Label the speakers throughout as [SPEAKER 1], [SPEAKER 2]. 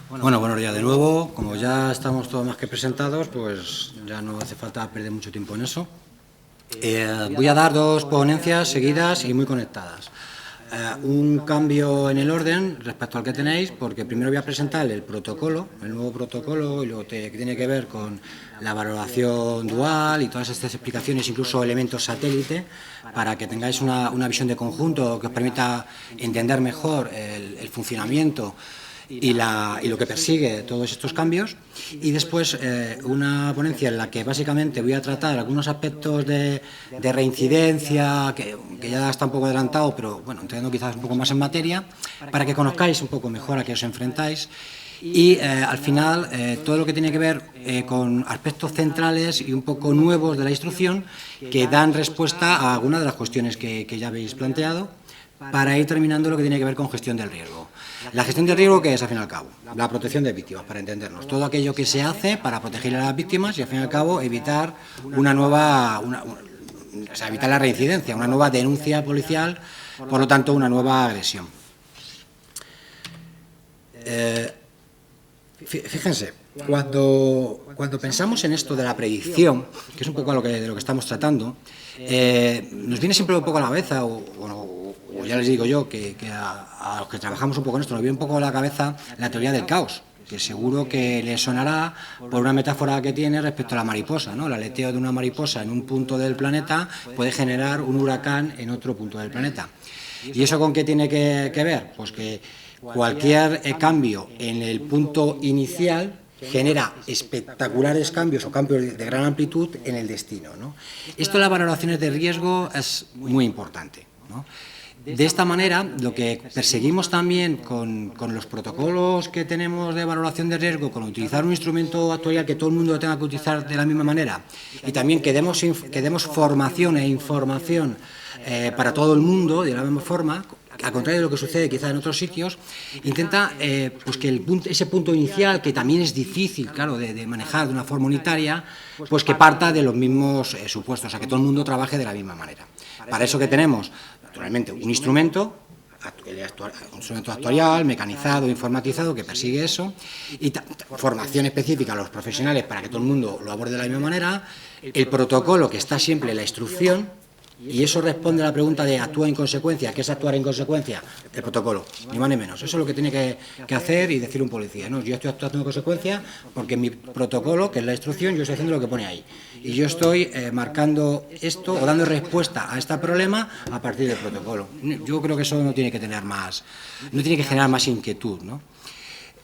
[SPEAKER 1] Bueno, buenos días de nuevo. Como ya estamos todos más que presentados, pues ya no hace falta perder mucho tiempo en eso. Voy a dar dos ponencias seguidas y muy conectadas. Un cambio en el orden respecto al que tenéis, porque primero voy a presentar el protocolo, el nuevo protocolo, y lo que tiene que ver con la valoración dual y todas estas explicaciones, incluso elementos satélite, para que tengáis una visión de conjunto que os permita entender mejor el funcionamiento y lo que persigue todos estos cambios, y después una ponencia en la que básicamente voy a tratar algunos aspectos de reincidencia, que ya está un poco adelantado, pero bueno, entrando quizás un poco más en materia, para que conozcáis un poco mejor a qué os enfrentáis, y al final todo lo que tiene que ver con aspectos centrales y un poco nuevos de la instrucción que dan respuesta a algunas de las cuestiones que ya habéis planteado, para ir terminando lo que tiene que ver con gestión del riesgo. La gestión del riesgo, ¿qué es, al fin y al cabo? La protección de víctimas, para entendernos. Todo aquello que se hace para proteger a las víctimas y, al fin y al cabo, evitar evitar la reincidencia, una nueva denuncia policial, por lo tanto, una nueva agresión. Fíjense, cuando pensamos en esto de la predicción, que es un poco de lo que estamos tratando, nos viene siempre un poco a la cabeza, o ya les digo yo, que a los que trabajamos un poco en esto, nos viene un poco a la cabeza la teoría del caos, que seguro que les sonará por una metáfora que tiene respecto a la mariposa, ¿no? El aleteo de una mariposa en un punto del planeta puede generar un huracán en otro punto del planeta. ¿Y eso con qué tiene que ver? Pues que cualquier cambio en el punto inicial genera espectaculares cambios o cambios de gran amplitud en el destino, ¿no? Esto en las valoraciones de riesgo es muy importante, ¿no? De esta manera, lo que perseguimos también con los protocolos que tenemos de valoración de riesgo, con utilizar un instrumento actuarial que todo el mundo lo tenga que utilizar de la misma manera, y también que demos formación e información para todo el mundo de la misma forma, al contrario de lo que sucede quizás en otros sitios, intenta pues que ese punto inicial, que también es difícil, claro, de manejar de una forma unitaria, pues que parta de los mismos supuestos, o sea, que todo el mundo trabaje de la misma manera. Para eso que tenemos, naturalmente, un instrumento actuarial, mecanizado, informatizado, que persigue eso, y formación específica a los profesionales para que todo el mundo lo aborde de la misma manera, el protocolo que está siempre en la instrucción. Y eso responde a la pregunta de actúa en consecuencia. ¿Qué es actuar en consecuencia? El protocolo, ni más ni menos. Eso es lo que tiene que hacer y decir un policía, ¿no? Yo estoy actuando en consecuencia porque en mi protocolo, que es la instrucción, yo estoy haciendo lo que pone ahí. Y yo estoy marcando esto o dando respuesta a este problema a partir del protocolo. Yo creo que eso no tiene que generar más inquietud, ¿no?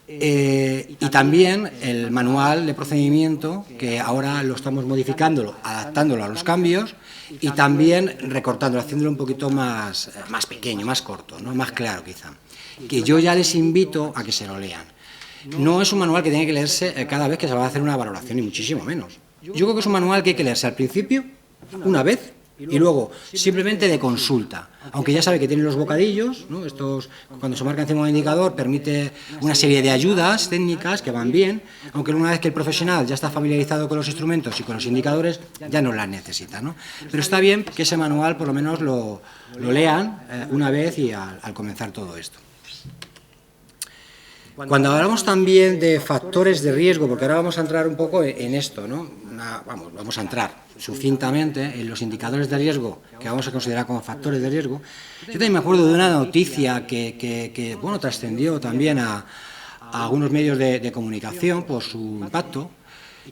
[SPEAKER 1] Y también el manual de procedimiento, que ahora lo estamos modificándolo, adaptándolo a los cambios, y también recortándolo, haciéndolo un poquito más pequeño, más corto, ¿no? Más claro quizá. Que yo ya les invito a que se lo lean. No es un manual que tiene que leerse cada vez que se va a hacer una valoración, ni muchísimo menos. Yo creo que es un manual que hay que leerse al principio, una vez, y luego simplemente de consulta, aunque ya sabe que tiene los bocadillos, ¿no? Estos, cuando se marca encima de un indicador, permite una serie de ayudas técnicas que van bien, aunque una vez que el profesional ya está familiarizado con los instrumentos y con los indicadores, ya no las necesita, ¿no? Pero está bien que ese manual por lo menos lo lean una vez y al comenzar todo esto. Cuando hablamos también de factores de riesgo, porque ahora vamos a entrar un poco en esto, ¿no? Vamos a entrar sucintamente en los indicadores de riesgo que vamos a considerar como factores de riesgo. Yo también me acuerdo de una noticia que bueno, trascendió también a algunos medios de comunicación por su impacto,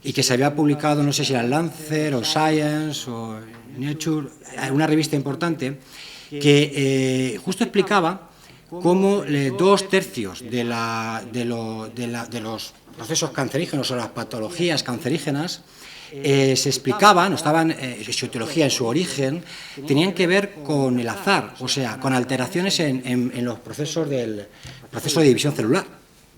[SPEAKER 1] y que se había publicado, no sé si era Lancet o Science o Nature, una revista importante, que justo explicaba cómo 2/3 de los procesos cancerígenos o las patologías cancerígenas se explicaban, o estaban en etiología en su origen, tenían que ver con el azar, o sea, con alteraciones en los procesos del proceso de división celular,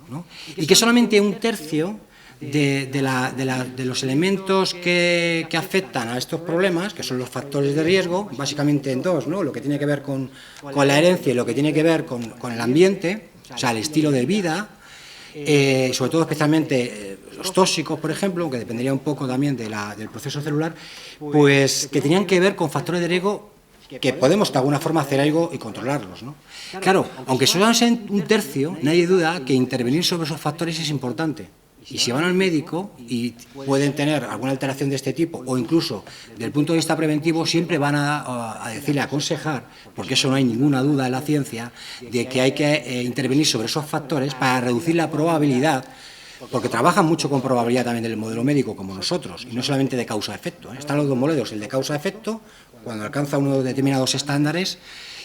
[SPEAKER 1] ¿no? Y que solamente 1/3 de los elementos que afectan a estos problemas, que son los factores de riesgo, básicamente en dos, ¿no? Lo que tiene que ver con la herencia y lo que tiene que ver con el ambiente, o sea, el estilo de vida, sobre todo especialmente los tóxicos, por ejemplo, que dependería un poco también del proceso celular, pues que tenían que ver con factores de riesgo que podemos de alguna forma hacer algo y controlarlos, ¿no? Claro, aunque solo sean un tercio, nadie duda que intervenir sobre esos factores es importante. Y si van al médico y pueden tener alguna alteración de este tipo, o incluso desde el punto de vista preventivo, siempre van a decirle, a aconsejar, porque eso no hay ninguna duda en la ciencia, de que hay que intervenir sobre esos factores para reducir la probabilidad, porque trabajan mucho con probabilidad también del modelo médico, como nosotros, y no solamente de causa-efecto. Están los dos modelos, el de causa-efecto, cuando alcanza unos determinados estándares,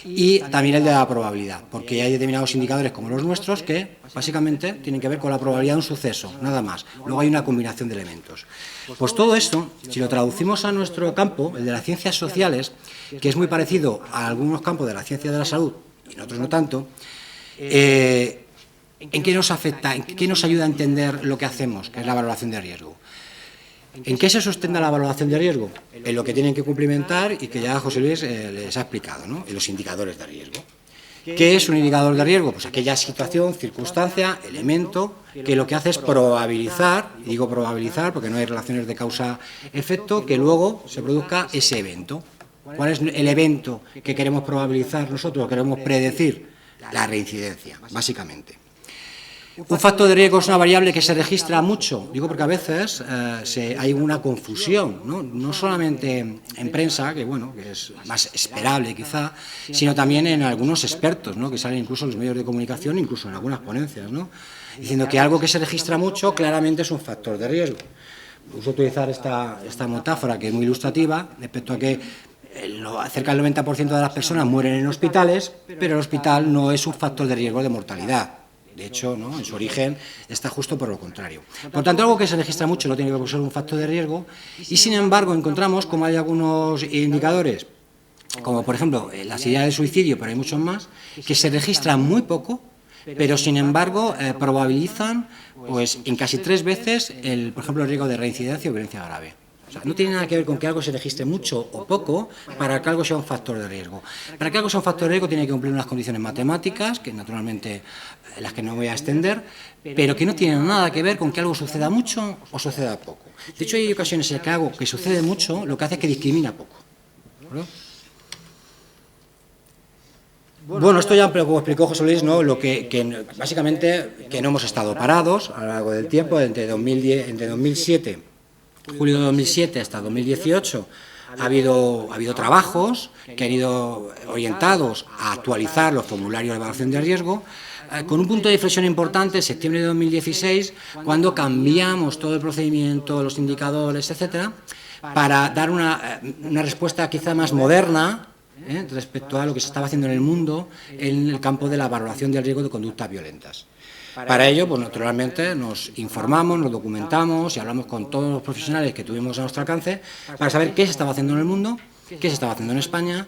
[SPEAKER 1] y también el de la probabilidad, porque hay determinados indicadores como los nuestros que básicamente tienen que ver con la probabilidad de un suceso, nada más. Luego hay una combinación de elementos. Pues todo esto, si lo traducimos a nuestro campo, el de las ciencias sociales, que es muy parecido a algunos campos de la ciencia de la salud, y en otros no tanto, ¿en qué nos afecta, en qué nos ayuda a entender lo que hacemos, que es la valoración de riesgo? ¿En qué se sustenta la valoración de riesgo? En lo que tienen que cumplimentar y que ya José Luis les ha explicado, ¿no? En los indicadores de riesgo. ¿Qué es un indicador de riesgo? Pues aquella situación, circunstancia, elemento, que lo que hace es probabilizar, y digo probabilizar porque no hay relaciones de causa-efecto, que luego se produzca ese evento. ¿Cuál es el evento que queremos probabilizar nosotros, queremos predecir? La reincidencia, básicamente. Un factor de riesgo es una variable que se registra mucho, digo porque a veces hay una confusión, no solamente en prensa, que bueno, que es más esperable quizá, sino también en algunos expertos, ¿no? Que salen incluso en los medios de comunicación, incluso en algunas ponencias, ¿no? Diciendo que algo que se registra mucho claramente es un factor de riesgo. Uso utilizar esta metáfora que es muy ilustrativa respecto a que cerca del 90% de las personas mueren en hospitales, pero el hospital no es un factor de riesgo de mortalidad. De hecho, ¿no? En su origen está justo por lo contrario. Por tanto, algo que se registra mucho no tiene que ser un factor de riesgo y, sin embargo, encontramos como hay algunos indicadores, como por ejemplo la severidad de suicidio, pero hay muchos más, que se registran muy poco, pero sin embargo probabilizan pues en casi 3 veces, por ejemplo, el riesgo de reincidencia o violencia grave. O sea, no tiene nada que ver con que algo se registre mucho o poco para que algo sea un factor de riesgo. Para que algo sea un factor de riesgo tiene que cumplir unas condiciones matemáticas, que naturalmente las que no voy a extender, pero que no tienen nada que ver con que algo suceda mucho o suceda poco. De hecho, hay ocasiones en que algo que sucede mucho lo que hace es que discrimina poco. ¿Verdad? Bueno, esto ya como explicó José Luis, ¿no? Básicamente que no hemos estado parados a lo largo del tiempo, entre 2007, julio de 2007 hasta 2018, ha habido trabajos que han ido orientados a actualizar los formularios de evaluación de riesgo, con un punto de inflexión importante en septiembre de 2016, cuando cambiamos todo el procedimiento, los indicadores, etcétera, para dar una respuesta quizá más moderna respecto a lo que se estaba haciendo en el mundo en el campo de la valoración del riesgo de conductas violentas. Para ello, pues naturalmente nos informamos, nos documentamos y hablamos con todos los profesionales que tuvimos a nuestro alcance para saber qué se estaba haciendo en el mundo, qué se estaba haciendo en España,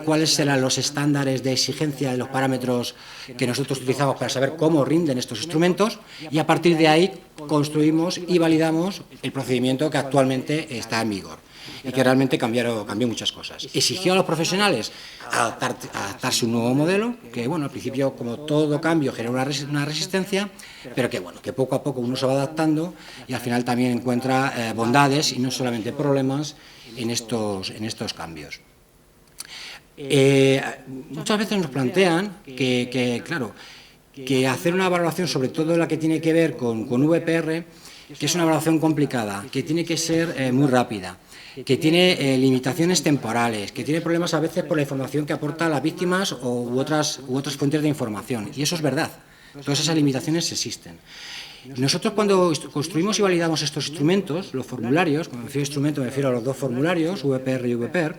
[SPEAKER 1] cuáles eran los estándares de exigencia de los parámetros que nosotros utilizamos para saber cómo rinden estos instrumentos y a partir de ahí construimos y validamos el procedimiento que actualmente está en vigor y que realmente cambió muchas cosas. Exigió a los profesionales adaptarse a un nuevo modelo, que bueno, al principio como todo cambio genera una resistencia, pero que bueno, que poco a poco uno se va adaptando y al final también encuentra bondades y no solamente problemas en estos cambios. Muchas veces nos plantean que hacer una valoración, sobre todo la que tiene que ver con VPR, que es una evaluación complicada, que tiene que ser muy rápida, que tiene limitaciones temporales, que tiene problemas a veces por la información que aporta a las víctimas u otras fuentes de información. Y eso es verdad. Todas esas limitaciones existen. Nosotros cuando construimos y validamos estos instrumentos, los formularios, cuando me refiero a instrumento me refiero a los dos formularios, VPR y VPER,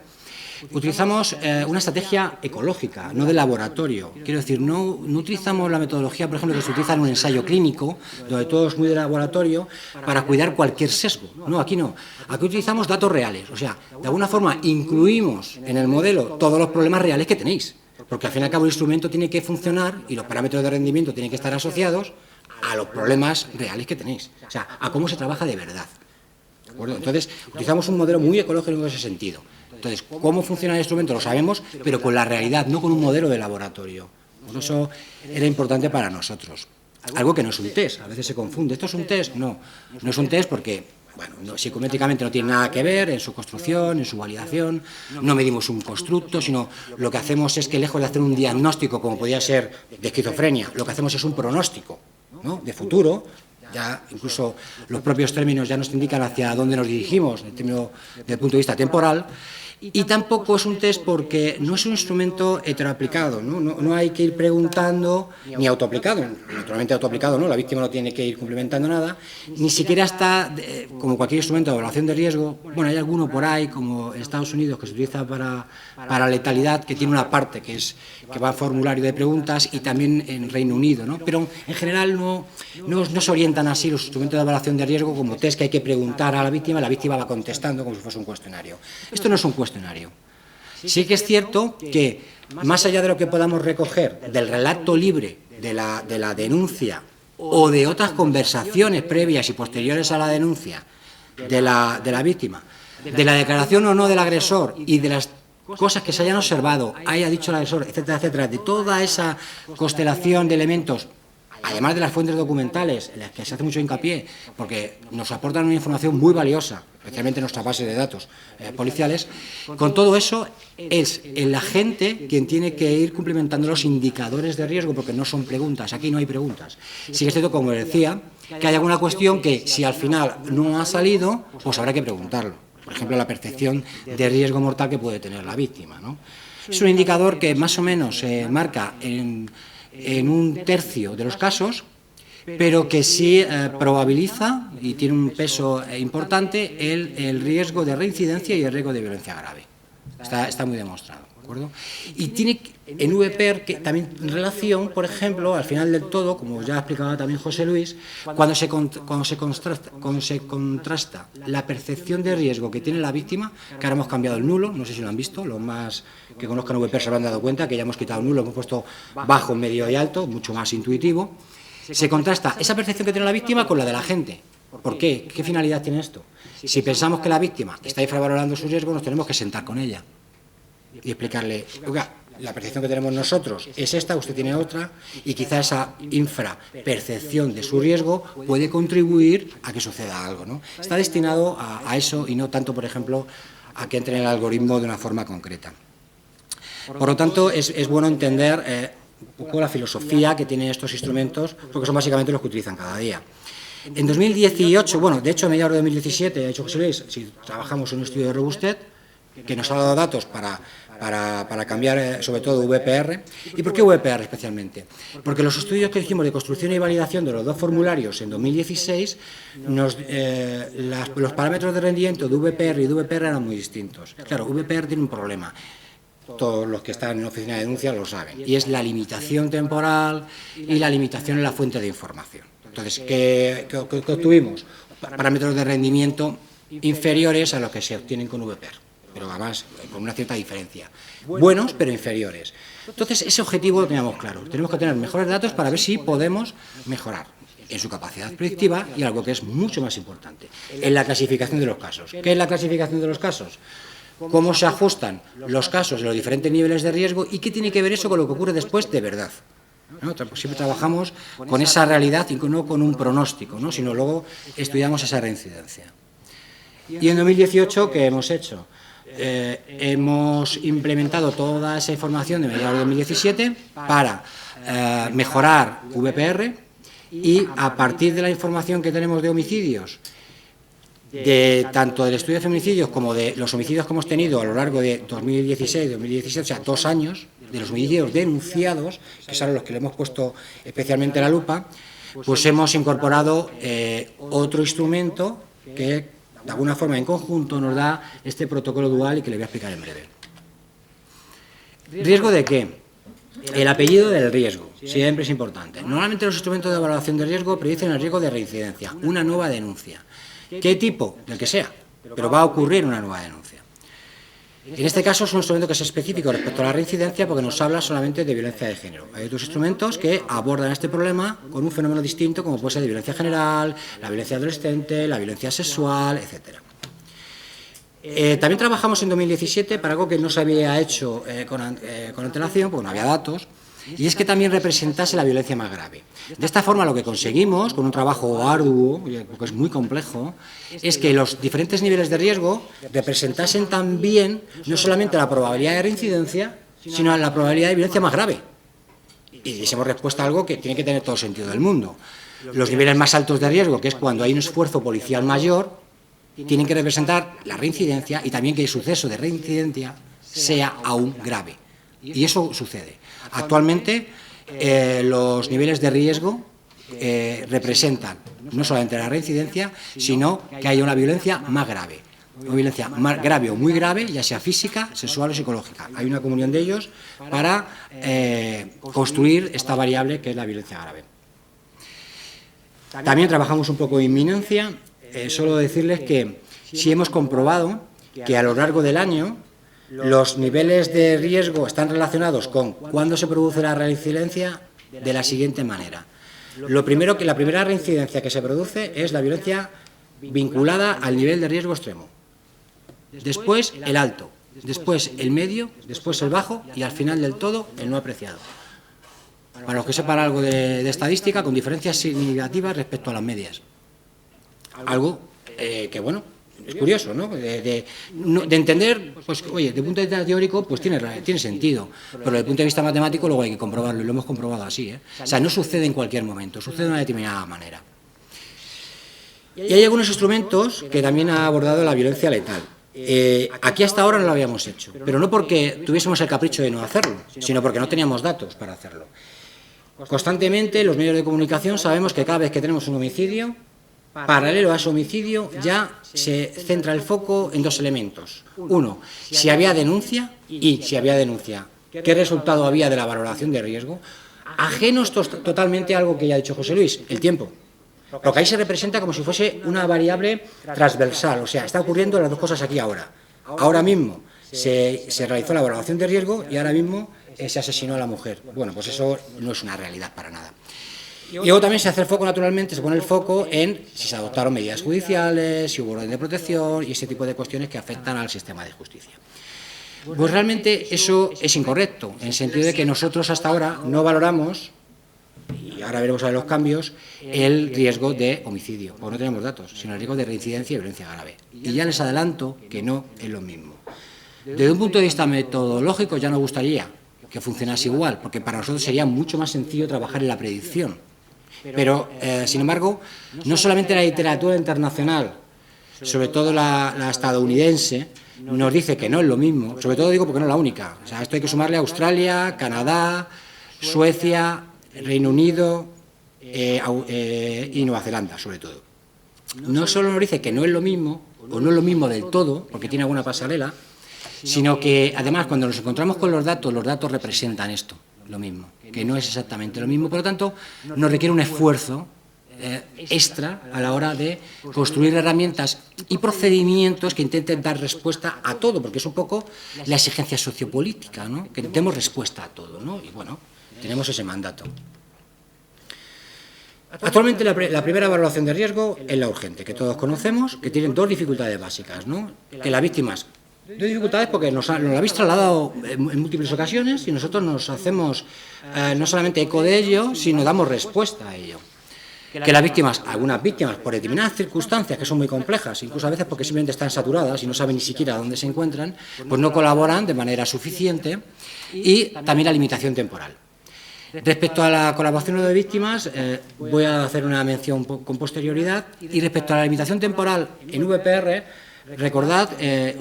[SPEAKER 1] utilizamos una estrategia ecológica, no de laboratorio. Quiero decir, no utilizamos la metodología, por ejemplo, que se utiliza en un ensayo clínico, donde todo es muy de laboratorio, para cuidar cualquier sesgo. No, aquí no. Aquí utilizamos datos reales. O sea, de alguna forma incluimos en el modelo todos los problemas reales que tenéis. Porque al fin y al cabo el instrumento tiene que funcionar y los parámetros de rendimiento tienen que estar asociados a los problemas reales que tenéis. O sea, a cómo se trabaja de verdad. ¿De acuerdo? Entonces, utilizamos un modelo muy ecológico en ese sentido. Entonces, cómo funciona el instrumento lo sabemos, pero con la realidad, no con un modelo de laboratorio. Por eso era importante para nosotros. Algo que no es un test, a veces se confunde. ¿Esto es un test? No, no es un test porque bueno, psicométricamente no tiene nada que ver en su construcción, en su validación, no medimos un constructo, sino lo que hacemos es que, lejos de hacer un diagnóstico, como podía ser de esquizofrenia, lo que hacemos es un pronóstico, ¿no?, de futuro. Ya incluso los propios términos ya nos indican hacia dónde nos dirigimos, desde el punto de vista temporal. Y tampoco es un test porque no es un instrumento heteroaplicado, no hay que ir preguntando, ni autoaplicado, naturalmente autoaplicado, ¿no? La víctima no tiene que ir complementando nada, ni siquiera está, como cualquier instrumento de evaluación de riesgo, bueno, hay alguno por ahí, como en Estados Unidos, que se utiliza para letalidad, que tiene una parte que va a formulario de preguntas, y también en Reino Unido, ¿no? Pero en general no se orientan así los instrumentos de evaluación de riesgo como test que hay que preguntar a la víctima va contestando como si fuese un cuestionario. Esto no es un cuestionario. Sí que es cierto que, más allá de lo que podamos recoger del relato libre de la denuncia o de otras conversaciones previas y posteriores a la denuncia de la víctima, de la declaración o no del agresor y de las cosas que se hayan observado, haya dicho el agresor, etcétera, etcétera, de toda esa constelación de elementos, además de las fuentes documentales, en las que se hace mucho hincapié, porque nos aportan una información muy valiosa, especialmente en nuestra base de datos policiales, con todo eso es el agente quien tiene que ir cumplimentando los indicadores de riesgo, porque no son preguntas, aquí no hay preguntas. Sí que es cierto, como decía, que hay alguna cuestión que, si al final no ha salido, pues habrá que preguntarlo. Por ejemplo, la percepción de riesgo mortal que puede tener la víctima, ¿no? Es un indicador que más o menos se marca en un tercio de los casos, pero que sí probabiliza y tiene un peso importante el riesgo de reincidencia y el riesgo de violencia grave. Está muy demostrado, ¿de acuerdo? Y tiene en VPER que también relación, por ejemplo, al final del todo, como ya explicaba también José Luis, cuando se contrasta la percepción de riesgo que tiene la víctima, que ahora hemos cambiado el nulo, no sé si lo han visto, los más que conozcan VPER se habrán dado cuenta que ya hemos quitado el nulo, hemos puesto bajo, medio y alto, mucho más intuitivo. Se contrasta esa percepción que tiene la víctima con la de la gente. ¿Por qué? ¿Qué finalidad tiene esto? Si pensamos que la víctima está infravalorando su riesgo, nos tenemos que sentar con ella y explicarle, oiga, la percepción que tenemos nosotros es esta, usted tiene otra, y quizá esa infrapercepción de su riesgo puede contribuir a que suceda algo, ¿no? Está destinado a eso y no tanto, por ejemplo, a que entre en el algoritmo de una forma concreta. Por lo tanto, es bueno entender un poco la filosofía que tienen estos instrumentos, porque son básicamente los que utilizan cada día. En 2018, bueno, de hecho a mediados de 2017, ha dicho José Luis, si trabajamos en un estudio de robustez, que nos ha dado datos para cambiar sobre todo VPR. ¿Y por qué VPR especialmente? Porque los estudios que hicimos de construcción y validación de los dos formularios en 2016, los parámetros de rendimiento de VPR y de VPR eran muy distintos. Claro, VPR tiene un problema. Todos los que están en oficina de denuncia lo saben, y es la limitación temporal y la limitación en la fuente de información. Entonces, ¿qué obtuvimos? Parámetros de rendimiento inferiores a los que se obtienen con VPR, pero además con una cierta diferencia. Buenos, pero inferiores. Entonces, ese objetivo lo teníamos claro. Tenemos que tener mejores datos para ver si podemos mejorar en su capacidad predictiva y algo que es mucho más importante, en la clasificación de los casos. ¿Qué es la clasificación de los casos? Cómo se ajustan los casos en los diferentes niveles de riesgo y qué tiene que ver eso con lo que ocurre después de verdad, ¿no? Siempre trabajamos con esa realidad y no con un pronóstico, ¿no? Sino luego estudiamos esa reincidencia. Y en 2018, ¿qué hemos hecho? Hemos implementado toda esa información de mediados de 2017 para mejorar VPR, y a partir de la información que tenemos de homicidios, tanto del estudio de feminicidios como de los homicidios que hemos tenido a lo largo de 2016-2017, o sea, 2 años, de los homicidios denunciados, que son los que le hemos puesto especialmente la lupa, pues hemos incorporado otro instrumento que, de alguna forma, en conjunto, nos da este protocolo dual y que le voy a explicar en breve. ¿Riesgo de qué? El apellido del riesgo, siempre es importante. Normalmente los instrumentos de evaluación de riesgo predicen el riesgo de reincidencia, una nueva denuncia. ¿Qué tipo? Del que sea, pero va a ocurrir una nueva denuncia. En este caso es un instrumento que es específico respecto a la reincidencia porque nos habla solamente de violencia de género. Hay otros instrumentos que abordan este problema con un fenómeno distinto, como puede ser de violencia general, la violencia adolescente, la violencia sexual, etc. También trabajamos en 2017 para algo que no se había hecho con antelación, porque no había datos, y es que también representase la violencia más grave. De esta forma, lo que conseguimos, con un trabajo arduo, porque es muy complejo, es que los diferentes niveles de riesgo representasen también no solamente la probabilidad de reincidencia, sino la probabilidad de violencia más grave. Y hicimos respuesta a algo que tiene que tener todo sentido del mundo. Los niveles más altos de riesgo, que es cuando hay un esfuerzo policial mayor, tienen que representar la reincidencia y también que el suceso de reincidencia sea aún grave. Y eso sucede. Actualmente, los niveles de riesgo representan no solamente la reincidencia, sino que haya una violencia más grave. Una violencia más grave o muy grave, ya sea física, sexual o psicológica. Hay una comunión de ellos para construir esta variable que es la violencia grave. También trabajamos un poco en inminencia. Solo decirles que sí hemos comprobado que a lo largo del año los niveles de riesgo están relacionados con cuándo se produce la reincidencia de la siguiente manera. Lo primero, que la primera reincidencia que se produce es la violencia vinculada al nivel de riesgo extremo. Después el alto, después el medio, después el bajo y al final del todo el no apreciado. Para los que sepan algo de estadística, con diferencias significativas respecto a las medias. Algo que, bueno, es curioso, ¿no? De entender, pues, oye, desde el punto de vista teórico, pues tiene sentido, pero desde el punto de vista matemático luego hay que comprobarlo, y lo hemos comprobado así, ¿eh? O sea, no sucede en cualquier momento, sucede de una determinada manera. Y hay algunos instrumentos que también ha abordado la violencia letal. Aquí hasta ahora no lo habíamos hecho, pero no porque tuviésemos el capricho de no hacerlo, sino porque no teníamos datos para hacerlo. Constantemente, los medios de comunicación sabemos que cada vez que tenemos un homicidio, paralelo a ese homicidio, ya se centra el foco en dos elementos. Uno, si había denuncia, y si había denuncia, qué resultado había de la valoración de riesgo, ajenos totalmente a algo que ya ha dicho José Luis, el tiempo. Porque ahí se representa como si fuese una variable transversal, o sea, está ocurriendo las dos cosas aquí ahora. Ahora mismo se realizó la valoración de riesgo y ahora mismo se asesinó a la mujer. Bueno, pues eso no es una realidad para nada. Y luego también se hace el foco, naturalmente, se pone el foco en si se adoptaron medidas judiciales, si hubo orden de protección y ese tipo de cuestiones que afectan al sistema de justicia. Pues realmente eso es incorrecto, en el sentido de que nosotros hasta ahora no valoramos, y ahora veremos a ver los cambios, el riesgo de homicidio, porque no tenemos datos, sino el riesgo de reincidencia y violencia grave. Y ya les adelanto que no es lo mismo. Desde un punto de vista metodológico ya nos gustaría que funcionase igual, porque para nosotros sería mucho más sencillo trabajar en la predicción. Pero, sin embargo, no solamente la literatura internacional, sobre todo la estadounidense, nos dice que no es lo mismo, sobre todo digo porque no es la única. O sea, esto hay que sumarle a Australia, Canadá, Suecia, Reino Unido y Nueva Zelanda, sobre todo. No solo nos dice que no es lo mismo, o no es lo mismo del todo, porque tiene alguna pasarela, sino que, además, cuando nos encontramos con los datos representan esto, lo mismo, que no es exactamente lo mismo. Por lo tanto, nos requiere un esfuerzo extra a la hora de construir herramientas y procedimientos que intenten dar respuesta a todo, porque es un poco la exigencia sociopolítica, ¿no? Que demos respuesta a todo, ¿no? Y bueno, tenemos ese mandato. Actualmente la primera evaluación de riesgo es la urgente, que todos conocemos, que tiene dos dificultades básicas, ¿no? Que las víctimas, dos dificultades porque nos la habéis trasladado en múltiples ocasiones y nosotros nos hacemos no solamente eco de ello, sino damos respuesta a ello. Que las víctimas, algunas víctimas, por determinadas circunstancias que son muy complejas, incluso a veces porque simplemente están saturadas y no saben ni siquiera dónde se encuentran, pues no colaboran de manera suficiente, y también la limitación temporal. Respecto a la colaboración de víctimas, voy a hacer una mención con posterioridad, y respecto a la limitación temporal en VPR, recordad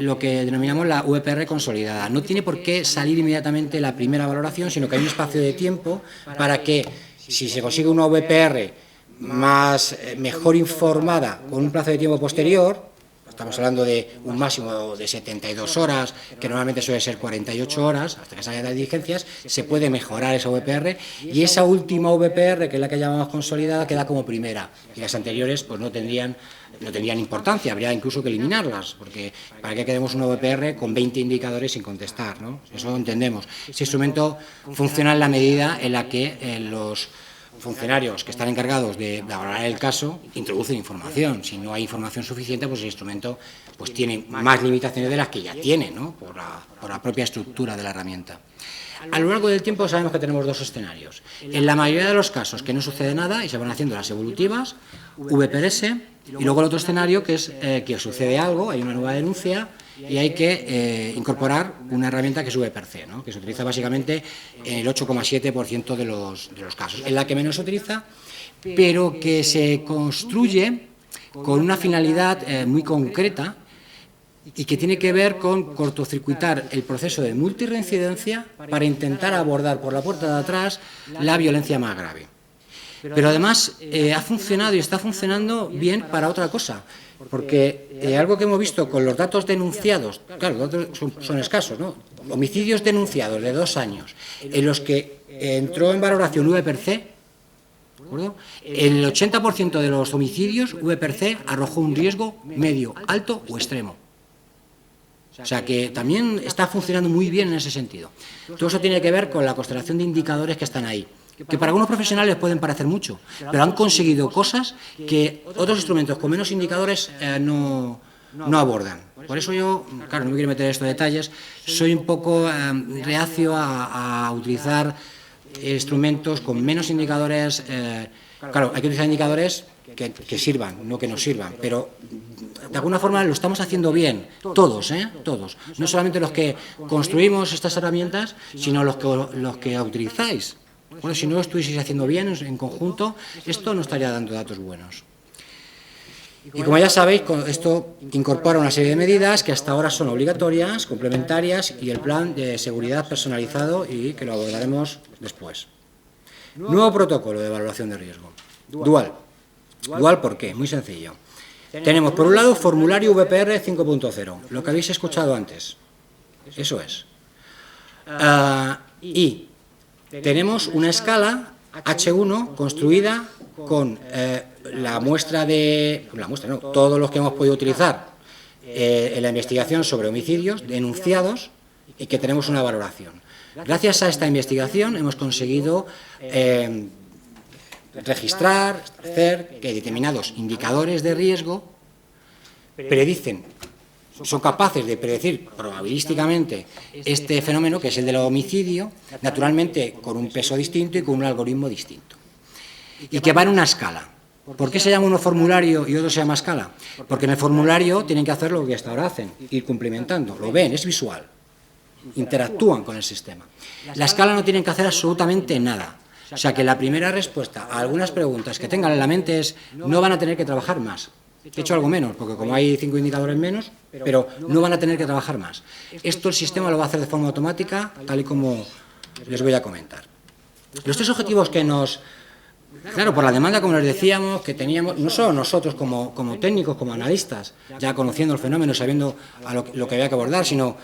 [SPEAKER 1] lo que denominamos la VPR consolidada. No tiene por qué salir inmediatamente la primera valoración, sino que hay un espacio de tiempo para que, si se consigue una VPR mejor informada con un plazo de tiempo posterior, estamos hablando de un máximo de 72 horas, que normalmente suele ser 48 horas, hasta que salgan las diligencias, se puede mejorar esa VPR, y esa última VPR, que es la que llamamos consolidada, queda como primera, y las anteriores pues no tendrían importancia, habría incluso que eliminarlas, porque para qué queremos una VPR con 20 indicadores sin contestar, ¿no? Eso lo entendemos. Ese instrumento funciona en la medida en la que funcionarios que están encargados de valorar el caso introducen información. Si no hay información suficiente, pues el instrumento pues tiene más limitaciones de las que ya tiene, ¿no? por la propia estructura de la herramienta. A lo largo del tiempo sabemos que tenemos dos escenarios. En la mayoría de los casos que no sucede nada y se van haciendo las evolutivas, VPRS, y luego el otro escenario que es que sucede algo, hay una nueva denuncia y hay que incorporar una herramienta que es VPRC, ¿no? Que se utiliza básicamente en el 8,7% de los casos. Es la que menos se utiliza, pero que se construye con una finalidad muy concreta y que tiene que ver con cortocircuitar el proceso de multirreincidencia para intentar abordar por la puerta de atrás la violencia más grave. Pero además ha funcionado y está funcionando bien para otra cosa, porque algo que hemos visto con los datos denunciados, claro, los datos son escasos, ¿no? Homicidios denunciados de 2 años, en los que entró en valoración VPRC, ¿de acuerdo? El 80% de los homicidios VPRC arrojó un riesgo medio, alto o extremo. O sea que también está funcionando muy bien en ese sentido. Todo eso tiene que ver con la constelación de indicadores que están ahí, que para algunos profesionales pueden parecer mucho, pero han conseguido cosas que otros instrumentos con menos indicadores no abordan. Por eso yo, claro, no me quiero meter en estos detalles, soy un poco reacio a utilizar instrumentos con menos indicadores. Claro, hay que utilizar indicadores que sirvan, no que nos sirvan, pero de alguna forma lo estamos haciendo bien, todos, todos, no solamente los que construimos estas herramientas, sino los que utilizáis. Bueno, si no lo estuvieseis haciendo bien en conjunto, esto no estaría dando datos buenos. Y como ya sabéis, esto incorpora una serie de medidas que hasta ahora son obligatorias, complementarias y el plan de seguridad personalizado y que lo abordaremos después. Nuevo protocolo de evaluación de riesgo. Dual. Dual, ¿por qué? Muy sencillo. Tenemos, por un lado, formulario VPR 5.0, lo que habéis escuchado antes. Eso es. Y tenemos una escala H1 construida con todos los que hemos podido utilizar en la investigación sobre homicidios denunciados y que tenemos una valoración. Gracias a esta investigación hemos conseguido registrar, establecer que determinados indicadores de riesgo son capaces de predecir probabilísticamente este fenómeno, que es el del homicidio, naturalmente con un peso distinto y con un algoritmo distinto. Y que va en una escala. ¿Por qué se llama uno formulario y otro se llama escala? Porque en el formulario tienen que hacer lo que hasta ahora hacen, ir cumplimentando, lo ven, es visual, interactúan con el sistema. La escala no tienen que hacer absolutamente nada. O sea que la primera respuesta a algunas preguntas que tengan en la mente es: no van a tener que trabajar más. De hecho, algo menos, porque como hay 5 indicadores menos, pero no van a tener que trabajar más. Esto el sistema lo va a hacer de forma automática, tal y como les voy a comentar. Los 3 objetivos que claro, por la demanda, como les decíamos, que teníamos, no solo nosotros como técnicos, como analistas, ya conociendo el fenómeno, sabiendo lo que había que abordar, sino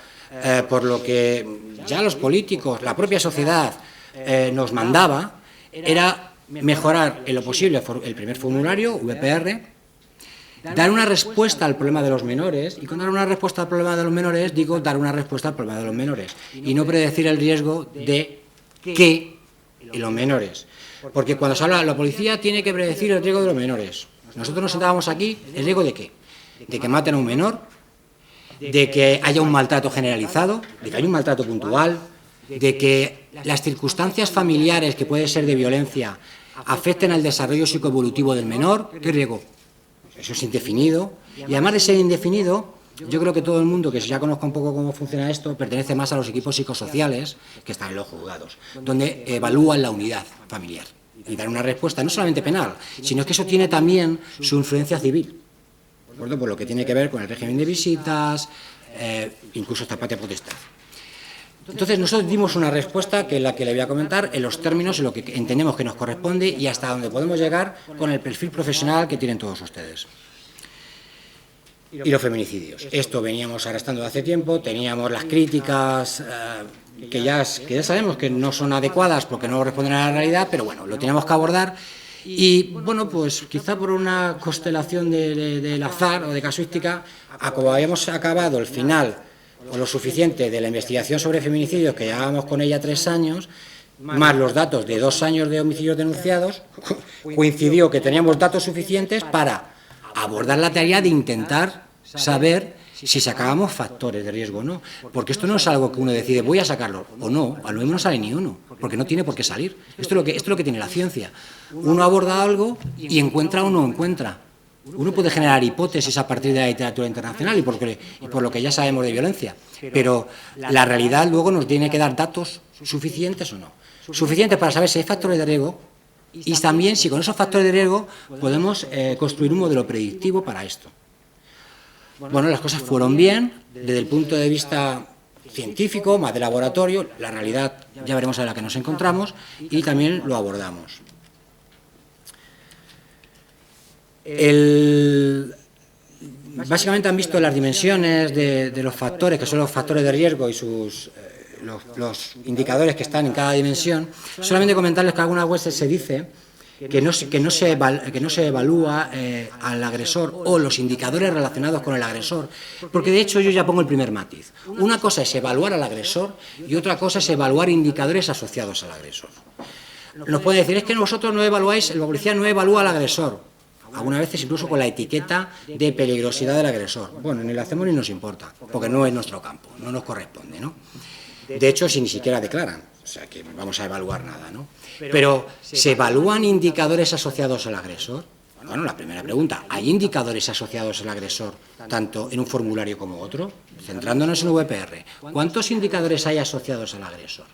[SPEAKER 1] por lo que ya los políticos, la propia sociedad nos mandaba, era mejorar en lo posible el primer formulario, VPR, dar una respuesta al problema de los menores, y con dar una respuesta al problema de los menores, digo dar una respuesta al problema de los menores, y no predecir el riesgo de que en los menores. Porque cuando se habla, la policía tiene que predecir el riesgo de los menores. Nosotros nos sentábamos aquí, ¿el riesgo de qué? De que maten a un menor, de que haya un maltrato generalizado, de que haya un maltrato puntual, de que las circunstancias familiares que pueden ser de violencia afecten al desarrollo psicoevolutivo del menor. ¿Qué riesgo? Eso es indefinido, y además de ser indefinido, yo creo que todo el mundo que ya conozca un poco cómo funciona esto pertenece más a los equipos psicosociales que están en los juzgados, donde evalúan la unidad familiar y dan una respuesta no solamente penal, sino que eso tiene también su influencia civil, ¿de acuerdo? Por lo que tiene que ver con el régimen de visitas, incluso esta patria potestad. Entonces nosotros dimos una respuesta que es la que le voy a comentar en los términos en lo que entendemos que nos corresponde y hasta donde podemos llegar con el perfil profesional que tienen todos ustedes. Y los feminicidios. Esto veníamos arrastrando de hace tiempo, teníamos las críticas que ya sabemos que no son adecuadas porque no responden a la realidad, pero bueno, lo teníamos que abordar. Y bueno, pues quizá por una constelación del azar o de casuística, como habíamos acabado el final o lo suficiente de la investigación sobre feminicidios, que llevábamos con ella 3 años, más los datos de 2 años de homicidios denunciados, coincidió que teníamos datos suficientes para abordar la tarea de intentar saber si sacábamos factores de riesgo o no, porque esto no es algo que uno decide, voy a sacarlo, o no, a lo mismo no sale ni uno, porque no tiene por qué salir. Esto es lo que tiene la ciencia. Uno aborda algo y encuentra o no encuentra. Uno puede generar hipótesis a partir de la literatura internacional y por lo que ya sabemos de violencia, pero la realidad luego nos tiene que dar datos suficientes o no. Suficientes para saber si hay factores de riesgo y también si con esos factores de riesgo podemos construir un modelo predictivo para esto. Bueno, las cosas fueron bien desde el punto de vista científico, más de laboratorio, la realidad ya veremos a la que nos encontramos y también lo abordamos. Básicamente han visto las dimensiones de los factores, que son los factores de riesgo y los indicadores que están en cada dimensión. Solamente comentarles que en algunas veces se dice que no se evalúa al agresor o los indicadores relacionados con el agresor, porque de hecho yo ya pongo el primer matiz. Una cosa es evaluar al agresor y otra cosa es evaluar indicadores asociados al agresor. Nos puede decir, es que vosotros no evaluáis, la policía no evalúa al agresor, algunas veces incluso con la etiqueta de peligrosidad del agresor. Bueno, ni lo hacemos ni nos importa, porque no es nuestro campo, no nos corresponde, ¿no? De hecho, si ni siquiera declaran, o sea, que vamos a evaluar nada, ¿no? Pero, ¿se evalúan indicadores asociados al agresor? Bueno, la primera pregunta, ¿hay indicadores asociados al agresor, tanto en un formulario como otro? Centrándonos en VPR, ¿cuántos indicadores hay asociados al agresor?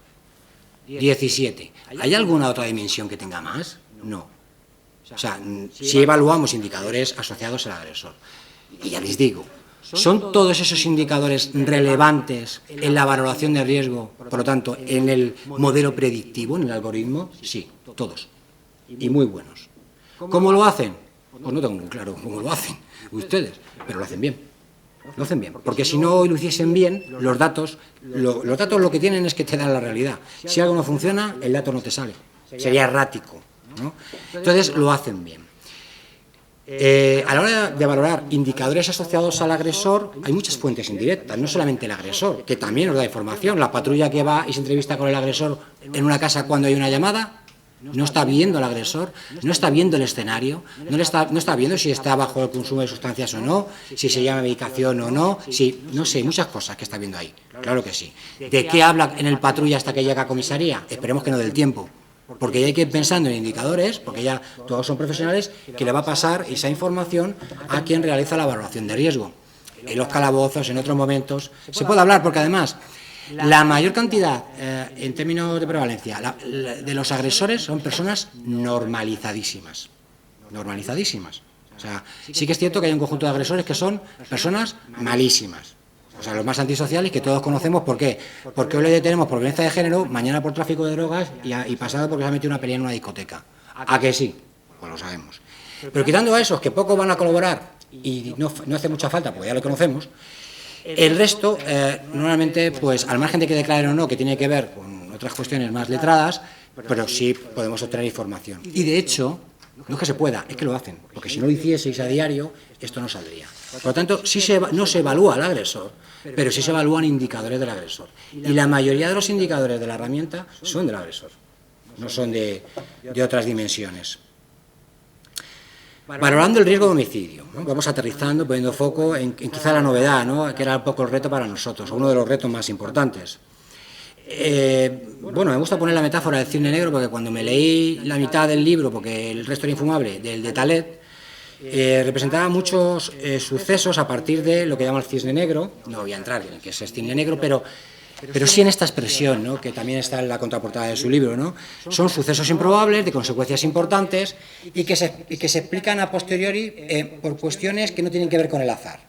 [SPEAKER 1] 17. ¿Hay alguna otra dimensión que tenga más? No. O sea, si evaluamos indicadores asociados al agresor. Y ya les digo, ¿son todos esos indicadores relevantes en la valoración de riesgo, por lo tanto, en el modelo predictivo, en el algoritmo? Sí, todos. Y muy buenos. ¿Cómo lo hacen? Pues no tengo muy claro cómo lo hacen ustedes, pero lo hacen bien. Lo hacen bien, porque si no lo hiciesen bien, los datos lo que tienen es que te dan la realidad. Si algo no funciona, el dato no te sale. Sería errático, ¿no? Entonces, lo hacen bien. A la hora de valorar indicadores asociados al agresor, hay muchas fuentes indirectas, no solamente el agresor, que también nos da información. La patrulla que va y se entrevista con el agresor en una casa cuando hay una llamada, no está viendo al agresor, no está viendo el escenario, no está viendo si está bajo el consumo de sustancias o no, si se llama medicación o no, no sé, muchas cosas que está viendo ahí, claro que sí. ¿De qué habla en el patrulla hasta que llega a comisaría? Esperemos que no del tiempo. Porque ya hay que ir pensando en indicadores, porque ya todos son profesionales, que le va a pasar esa información a quien realiza la valoración de riesgo. En los calabozos, en otros momentos, se puede hablar, porque además, la mayor cantidad, en términos de prevalencia, de los agresores son personas normalizadísimas. Normalizadísimas. O sea, sí que es cierto que hay un conjunto de agresores que son personas malísimas. O sea, los más antisociales que todos conocemos. ¿Por qué? Porque hoy le detenemos por violencia de género, mañana por tráfico de drogas y pasado porque se ha metido una pelea en una discoteca. ¿A que sí? Pues lo sabemos. Pero quitando a esos que poco van a colaborar y no hace mucha falta porque ya lo conocemos, el resto, normalmente, pues al margen de que declaren o no, que tiene que ver con otras cuestiones más letradas, pero sí podemos obtener información. Y de hecho, no es que se pueda, es que lo hacen, porque si no lo hicieseis a diario, esto no saldría. Por lo tanto, no se evalúa al agresor, pero sí se evalúan indicadores del agresor. Y la mayoría de los indicadores de la herramienta son del agresor, no son de otras dimensiones. Valorando el riesgo de homicidio, ¿no? Vamos aterrizando, poniendo foco en quizá la novedad, ¿no? Que era un poco el reto para nosotros, uno de los retos más importantes. Bueno, me gusta poner la metáfora del cisne negro porque cuando me leí la mitad del libro, porque el resto era infumable, del de Talet, representaba muchos sucesos a partir de lo que llama el cisne negro. No voy a entrar en qué es el cisne negro, pero sí en esta expresión, ¿no? Que también está en la contraportada de su libro, ¿no? Son sucesos improbables, de consecuencias importantes y que se explican a posteriori por cuestiones que no tienen que ver con el azar.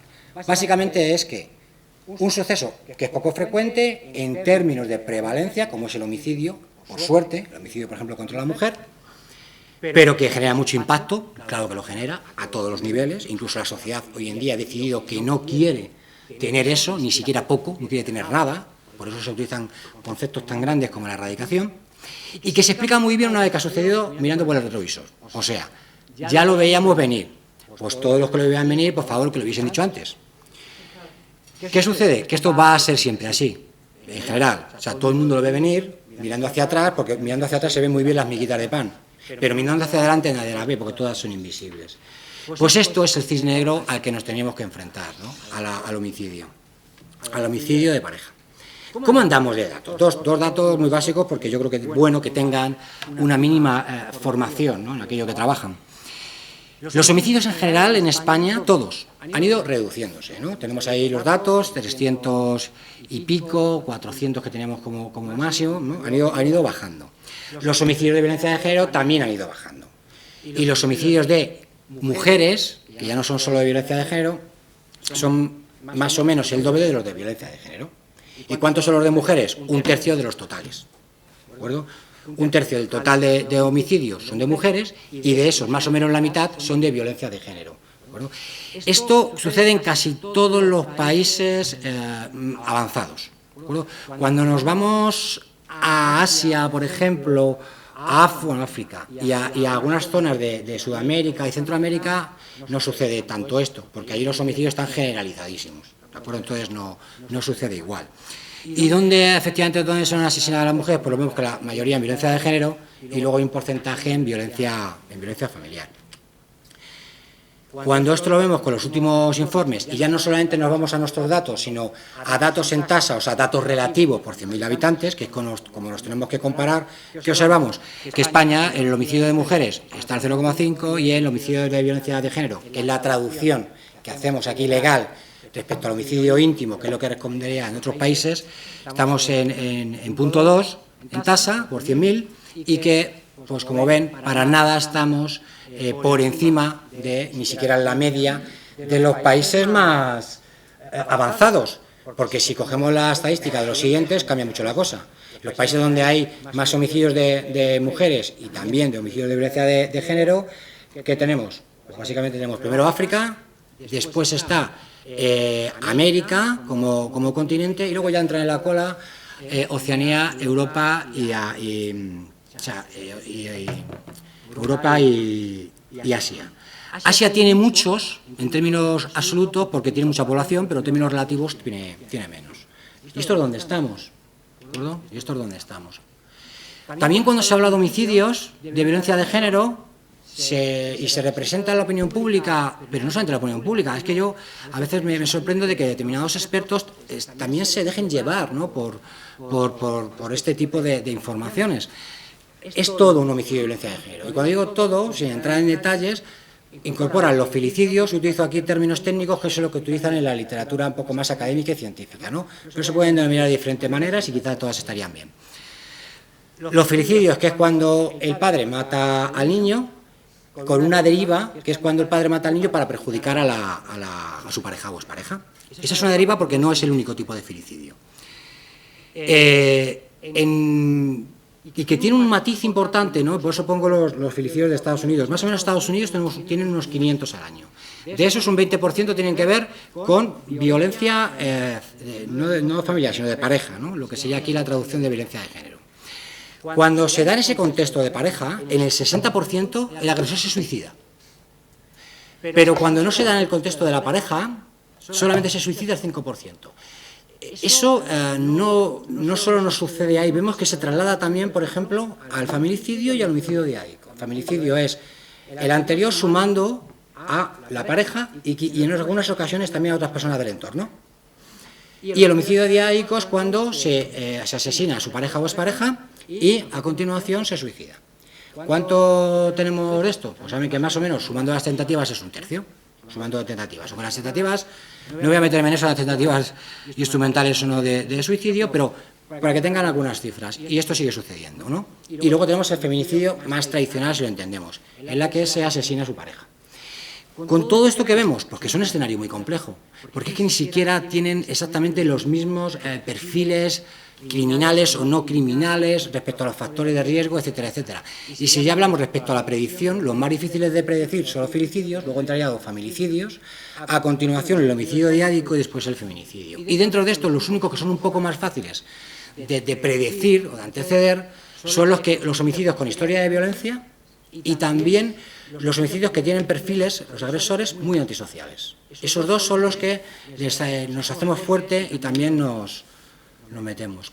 [SPEAKER 1] Básicamente es que un suceso que es poco frecuente en términos de prevalencia, como es el homicidio, por suerte, el homicidio, por ejemplo, contra la mujer, pero que genera mucho impacto, claro que lo genera, a todos los niveles. Incluso la sociedad hoy en día ha decidido que no quiere tener eso, ni siquiera poco, no quiere tener nada, por eso se utilizan conceptos tan grandes como la erradicación, y que se explica muy bien una vez que ha sucedido mirando por el retrovisor. O sea, ya lo veíamos venir, pues todos los que lo veían venir, por favor, que lo hubiesen dicho antes. ¿Qué sucede? Que esto va a ser siempre así, en general. O sea, todo el mundo lo ve venir, mirando hacia atrás, porque mirando hacia atrás se ven muy bien las miguitas de pan, pero mirando hacia adelante nadie las ve, porque todas son invisibles. Pues esto es el cisne negro al que nos teníamos que enfrentar, ¿no? Al homicidio de pareja. ¿Cómo andamos de datos? Dos datos muy básicos, porque yo creo que es bueno que tengan una mínima formación, ¿no?, en aquello que trabajan. Los homicidios en general en España, todos, han ido reduciéndose, ¿no? Tenemos ahí los datos, 300 y pico, 400 que teníamos como máximo, ¿no? Han ido bajando. Los homicidios de violencia de género también han ido bajando. Y los homicidios de mujeres, que ya no son solo de violencia de género, son más o menos el doble de los de violencia de género. ¿Y cuántos son los de mujeres? 1/3 de los totales, ¿de acuerdo? 1/3 del total de homicidios son de mujeres, y de esos más o menos la mitad son de violencia de género, ¿de acuerdo? Esto sucede en casi todos los países avanzados, ¿de acuerdo? Cuando nos vamos a Asia, por ejemplo, a África y a algunas zonas de Sudamérica y Centroamérica, no sucede tanto esto, porque allí los homicidios están generalizadísimos, ¿de acuerdo? Entonces no sucede igual. ¿Y dónde, efectivamente, dónde son asesinadas las mujeres? Pues lo vemos que la mayoría en violencia de género, y luego hay un porcentaje en violencia familiar. Cuando esto lo vemos con los últimos informes, y ya no solamente nos vamos a nuestros datos, sino a datos en tasa, o sea, datos relativos por 100.000 habitantes, que es como los tenemos que comparar, ¿qué observamos? Que España, en el homicidio de mujeres, está al 0,5, y en el homicidio de violencia de género, que es la traducción que hacemos aquí legal respecto al homicidio íntimo, que es lo que respondería en otros países, estamos en punto 2 en tasa por 100.000, y que, pues como ven, para nada estamos por encima de ni siquiera la media de los países más avanzados, porque si cogemos la estadística de los siguientes cambia mucho la cosa. Los países donde hay más homicidios de mujeres y también de homicidios de violencia de género, ¿qué tenemos? Pues básicamente tenemos primero África, después está América como continente, y luego ya entran en la cola Oceanía, Europa y Asia. Asia tiene muchos, en términos absolutos, porque tiene mucha población, pero en términos relativos tiene menos. ¿Y esto es donde estamos? ¿De acuerdo? También cuando se habla de homicidios de violencia de género, y se representa en la opinión pública, pero no solamente en la opinión pública, es que yo a veces me sorprendo de que determinados expertos también se dejen llevar, ¿no?, por este tipo de informaciones. Es todo un homicidio de violencia de género. Y cuando digo todo, sin entrar en detalles, incorporan los filicidios, utilizo aquí términos técnicos que es lo que utilizan en la literatura un poco más académica y científica, ¿no? Pero se pueden denominar de diferentes maneras y quizás todas estarían bien. Los filicidios, que es cuando el padre mata al niño, con una deriva, que es cuando el padre mata al niño para perjudicar a su pareja o expareja. Esa es una deriva porque no es el único tipo de filicidio. Y que tiene un matiz importante, ¿no? Por eso pongo los filicidios de Estados Unidos. Más o menos Estados Unidos tienen unos 500 al año. De esos un 20% tienen que ver con violencia, no familiar, sino de pareja, ¿no? Lo que sería aquí la traducción de violencia de género. Cuando se da en ese contexto de pareja, en el 60% el agresor se suicida. Pero cuando no se da en el contexto de la pareja, solamente se suicida el 5%. Eso no solo nos sucede ahí, vemos que se traslada también, por ejemplo, al feminicidio y al homicidio diádico. El feminicidio es el anterior sumando a la pareja y en algunas ocasiones también a otras personas del entorno. Y el homicidio diádico es cuando se asesina a su pareja o expareja y a continuación se suicida. ¿Cuánto tenemos de esto? Pues saben que más o menos sumando las tentativas es 1/3. Sumando de tentativas. Sobre las tentativas, no voy a meterme en eso, las tentativas instrumentales o no de suicidio, pero para que tengan algunas cifras. Y esto sigue sucediendo, ¿no? Y luego tenemos el feminicidio más tradicional, si lo entendemos, en la que se asesina a su pareja. Con todo esto que vemos, porque es un escenario muy complejo, porque es que ni siquiera tienen exactamente los mismos perfiles criminales o no criminales respecto a los factores de riesgo, etcétera, etcétera. Y si ya hablamos respecto a la predicción, los más difíciles de predecir son los filicidios, luego entraría los familicidios, a continuación el homicidio diádico y después el feminicidio. Y dentro de esto, los únicos que son un poco más fáciles de predecir o de anteceder son los homicidios con historia de violencia y también los homicidios que tienen perfiles, los agresores, muy antisociales. Esos dos son los que nos hacemos fuerte y también nos metemos.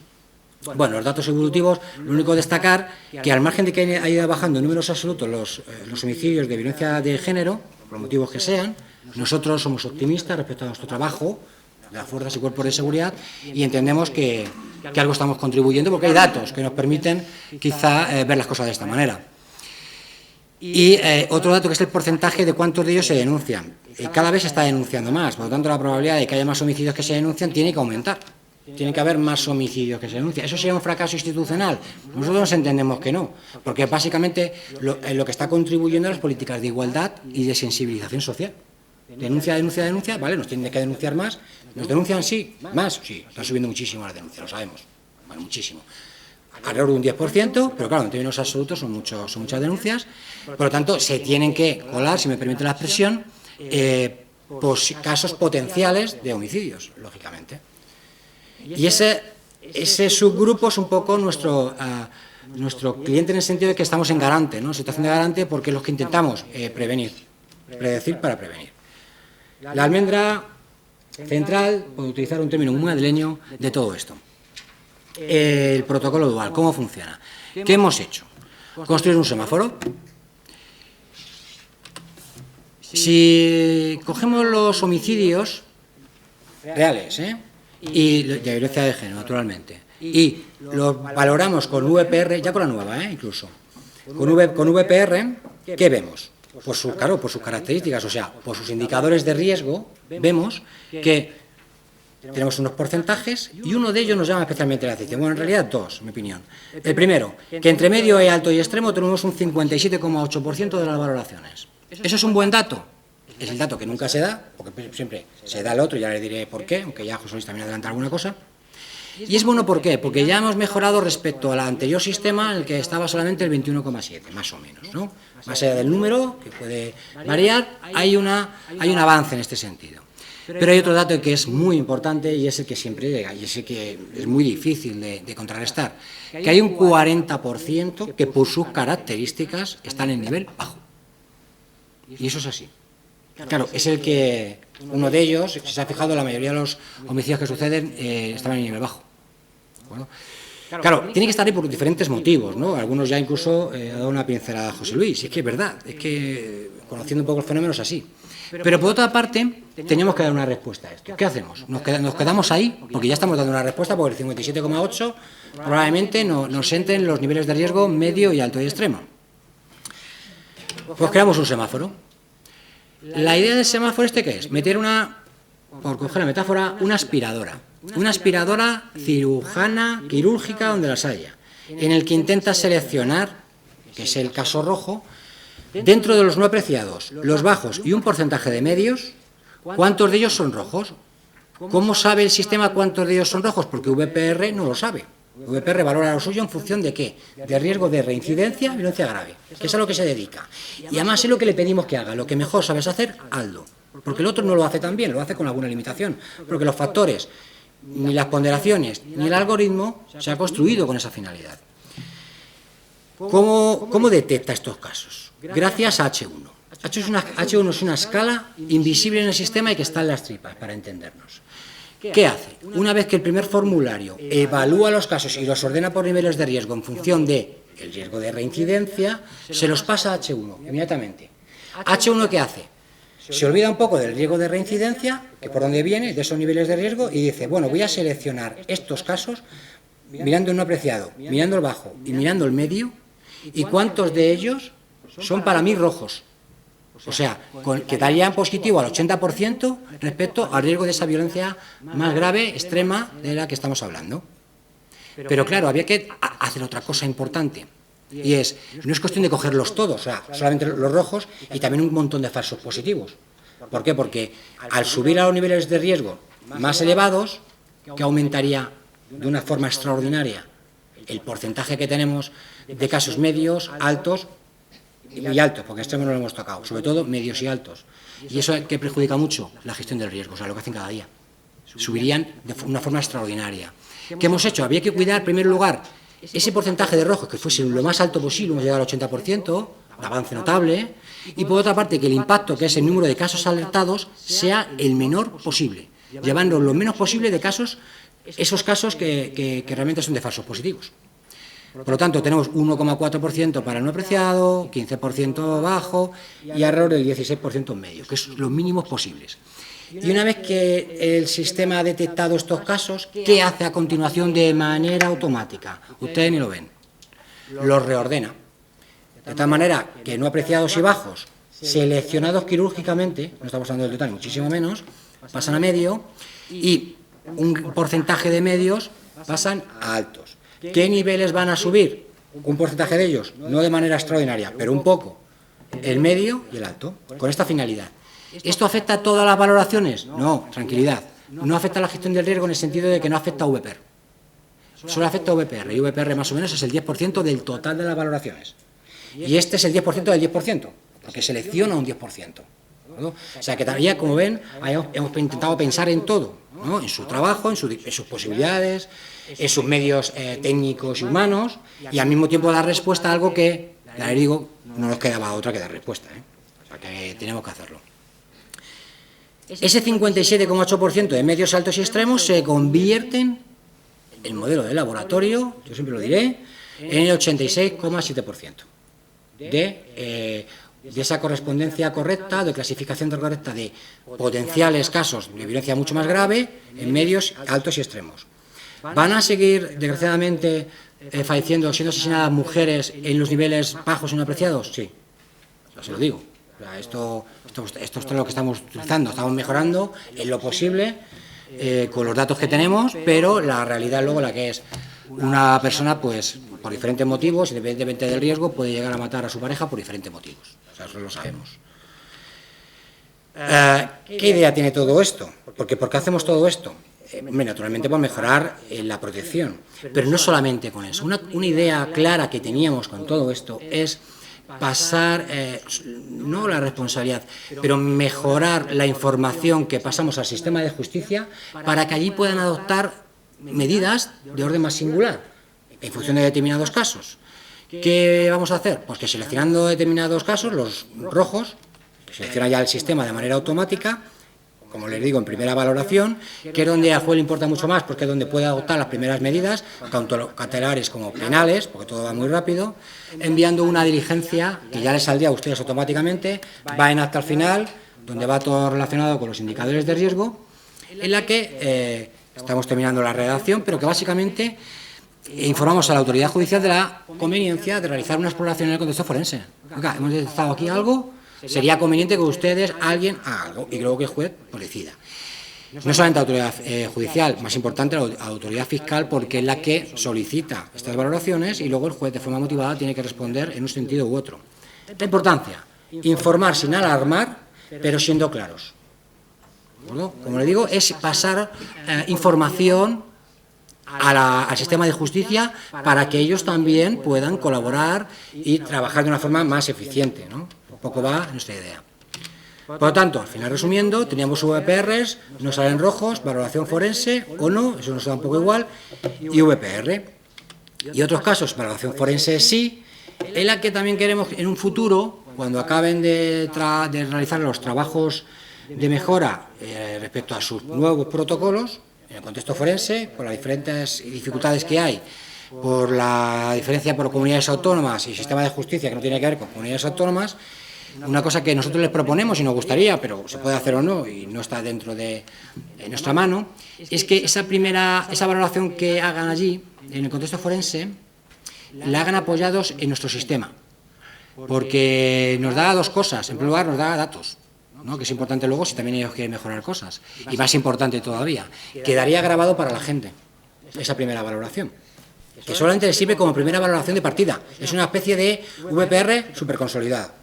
[SPEAKER 1] Bueno, los datos evolutivos, lo único destacar que al margen de que haya ido bajando en números absolutos los homicidios de violencia de género, por los motivos que sean, nosotros somos optimistas respecto a nuestro trabajo de las fuerzas y cuerpos de seguridad y entendemos que algo estamos contribuyendo porque hay datos que nos permiten quizá ver las cosas de esta manera. Y otro dato que es el porcentaje de cuántos de ellos se denuncian. Cada vez se está denunciando más, por lo tanto la probabilidad de que haya más homicidios que se denuncian tiene que aumentar. Tiene que haber más homicidios que se denuncian. ¿Eso sería un fracaso institucional? Nosotros entendemos que no, porque básicamente lo que está contribuyendo a las políticas de igualdad y de sensibilización social. Denuncia, denuncia, denuncia, vale, nos tienen que denunciar más. ¿Nos denuncian sí? ¿Más? Sí, están subiendo muchísimo las denuncias, lo sabemos. Bueno, muchísimo. Alrededor de un 10%, pero claro, en términos absolutos son muchas denuncias. Por lo tanto, se tienen que colar, si me permite la expresión, casos potenciales de homicidios, lógicamente. Y ese subgrupo es un poco nuestro cliente en el sentido de que estamos en garante, ¿no? Situación de garante porque es lo que intentamos prevenir, predecir para prevenir. La almendra central, por utilizar un término muy madrileño, de todo esto. El protocolo dual, ¿cómo funciona? ¿Qué hemos hecho? Construir un semáforo. Si cogemos los homicidios reales, y de violencia de género, naturalmente, y los valoramos con VPR, ya con la nueva, incluso, con VPR, ¿qué vemos? Pues por sus características, o sea, por sus indicadores de riesgo, vemos que tenemos unos porcentajes y uno de ellos nos llama especialmente la atención. Bueno, en realidad dos, en mi opinión. El primero, que entre medio, alto y extremo tenemos un 57,8% de las valoraciones. ¿Eso es un buen dato? Es el dato que nunca se da, porque siempre se da el otro, ya le diré por qué, aunque ya José Luis también adelanta alguna cosa. Y es bueno, ¿por qué? Porque ya hemos mejorado respecto al anterior sistema, en el que estaba solamente el 21,7, más o menos, ¿no? Más allá del número, que puede variar, hay un avance en este sentido. Pero hay otro dato que es muy importante y es el que siempre llega, y es el que es muy difícil de contrarrestar, que hay un 40% que por sus características están en nivel bajo. Y eso es así. Claro, es el que, uno de ellos, si se ha fijado, la mayoría de los homicidios que suceden estaban en nivel bajo. Bueno, claro, tiene que estar ahí por diferentes motivos, ¿no? Algunos ya incluso ha dado una pincelada a José Luis, y es que es verdad, es que conociendo un poco el fenómeno es así. Pero por otra parte, teníamos que dar una respuesta a esto. ¿Qué hacemos? ¿Nos quedamos ahí? Porque ya estamos dando una respuesta, porque el 57,8 probablemente nos entren los niveles de riesgo medio y alto y extremo. Pues creamos un semáforo. La idea del semáforo ¿qué es? Meter por coger la metáfora, una aspiradora cirujana, quirúrgica, donde las haya, en el que intenta seleccionar, que es el caso rojo, dentro de los no apreciados, los bajos y un porcentaje de medios, ¿cuántos de ellos son rojos? ¿Cómo sabe el sistema cuántos de ellos son rojos? Porque VPR no lo sabe. VPR valora lo suyo en función de ¿qué? De riesgo de reincidencia, violencia grave, que es a lo que se dedica. Y además es lo que le pedimos que haga, lo que mejor sabes hacer, hazlo. Porque el otro no lo hace tan bien, lo hace con alguna limitación. Porque los factores, ni las ponderaciones, ni el algoritmo se ha construido con esa finalidad. ¿Cómo detecta estos casos? Gracias a H1. H1 es una escala invisible en el sistema y que está en las tripas, para entendernos. ¿Qué hace? Una vez que el primer formulario evalúa los casos y los ordena por niveles de riesgo en función del riesgo de reincidencia, se los pasa a H1 inmediatamente. ¿H1 qué hace? Se olvida un poco del riesgo de reincidencia, que por dónde viene, de esos niveles de riesgo, y dice, bueno, voy a seleccionar estos casos mirando el no apreciado, mirando el bajo y mirando el medio, y cuántos de ellos son para mí rojos. O sea, que darían positivo al 80% respecto al riesgo de esa violencia más grave, extrema, de la que estamos hablando. Pero claro, había que hacer otra cosa importante. Y no es cuestión de cogerlos todos, o sea, solamente los rojos y también un montón de falsos positivos. ¿Por qué? Porque al subir a los niveles de riesgo más elevados, que aumentaría de una forma extraordinaria el porcentaje que tenemos de casos medios, altos y altos, porque extremos no lo hemos tocado, sobre todo medios y altos. Y eso que perjudica mucho la gestión del riesgo, o sea, lo que hacen cada día. Subirían de una forma extraordinaria. ¿Qué hemos hecho? Había que cuidar, en primer lugar, ese porcentaje de rojos, que fuese lo más alto posible, hemos llegado al 80%, un avance notable, y por otra parte que el impacto, que es el número de casos alertados, sea el menor posible, llevando lo menos posible de casos esos casos que realmente son de falsos positivos. Por lo tanto, tenemos 1,4% para el no apreciado, 15% bajo y alrededor del 16% en medio, que son los mínimos posibles. Y una vez que el sistema ha detectado estos casos, ¿qué hace a continuación de manera automática? Ustedes ni lo ven. Los reordena. De tal manera que no apreciados y bajos, seleccionados quirúrgicamente, no estamos hablando del total, muchísimo menos, pasan a medio y un porcentaje de medios pasan a altos. ¿Qué niveles van a subir? Un porcentaje de ellos, no de manera extraordinaria, pero un poco, el medio y el alto, con esta finalidad. ¿Esto afecta a todas las valoraciones? No, tranquilidad. No afecta a la gestión del riesgo en el sentido de que no afecta a VPR. Solo afecta a VPR, y VPR más o menos es el 10% del total de las valoraciones. Y este es el 10% del 10%, porque selecciona un 10%. ¿no? O sea que todavía, como ven, hemos intentado pensar en todo, ¿no? En su trabajo, en sus posibilidades, en sus medios técnicos y humanos, y al mismo tiempo dar respuesta a algo que, ya les digo, no nos quedaba otra que dar respuesta, O sea que tenemos que hacerlo. Ese 57,8% de medios altos y extremos se convierten en modelo de laboratorio, yo siempre lo diré, en el 86,7% de esa correspondencia correcta, de clasificación correcta de potenciales casos de violencia mucho más grave en medios altos y extremos. ¿Van a seguir, desgraciadamente, falleciendo, siendo asesinadas mujeres en los niveles bajos y no apreciados? Sí, yo se lo digo. Esto es lo que estamos utilizando, estamos mejorando en lo posible con los datos que tenemos, pero la realidad luego la que es una persona, pues, por diferentes motivos, independientemente del riesgo, puede llegar a matar a su pareja por diferentes motivos. O sea, eso lo sabemos. ¿Qué idea tiene todo esto? ¿Por qué hacemos todo esto? Naturalmente por mejorar la protección, pero no solamente con eso. Una idea clara que teníamos con todo esto es pasar, no la responsabilidad, pero mejorar la información que pasamos al sistema de justicia para que allí puedan adoptar medidas de orden más singular, en función de determinados casos. ¿Qué vamos a hacer? Pues que seleccionando determinados casos, los rojos, selecciona ya el sistema de manera automática, como les digo, en primera valoración, que es donde al juez le importa mucho más, porque es donde puede adoptar las primeras medidas, tanto cautelares como penales, porque todo va muy rápido, enviando una diligencia que ya les saldría a ustedes automáticamente, va en acta al final, donde va todo relacionado con los indicadores de riesgo, en la que estamos terminando la redacción, pero que básicamente informamos a la autoridad judicial de la conveniencia de realizar una exploración en el contexto forense. Acá, hemos detectado aquí algo. Sería conveniente que ustedes, alguien, haga algo, y luego que el juez pues, decida. No solamente la autoridad judicial, más importante la autoridad fiscal, porque es la que solicita estas valoraciones y luego el juez de forma motivada tiene que responder en un sentido u otro. La importancia, informar sin alarmar, pero siendo claros. ¿No? Como le digo, es pasar información al sistema de justicia para que ellos también puedan colaborar y trabajar de una forma más eficiente, ¿no? Poco va nuestra idea. Por lo tanto, al final resumiendo, teníamos VPRs, no salen rojos, valoración forense o no, eso nos da un poco igual, y VPR. Y otros casos, valoración forense sí, en la que también queremos en un futuro, cuando acaben de realizar los trabajos de mejora respecto a sus nuevos protocolos, en el contexto forense, por las diferentes dificultades que hay, por la diferencia por comunidades autónomas y sistema de justicia que no tiene que ver con comunidades autónomas, una cosa que nosotros les proponemos y nos gustaría, pero se puede hacer o no y no está dentro de nuestra mano, es que esa valoración que hagan allí, en el contexto forense, la hagan apoyados en nuestro sistema, porque nos da dos cosas. En primer lugar, nos da datos, ¿no? Que es importante luego si también ellos quieren mejorar cosas, y más importante todavía, quedaría grabado para la gente esa primera valoración, que solamente les sirve como primera valoración de partida, es una especie de VPR superconsolidado.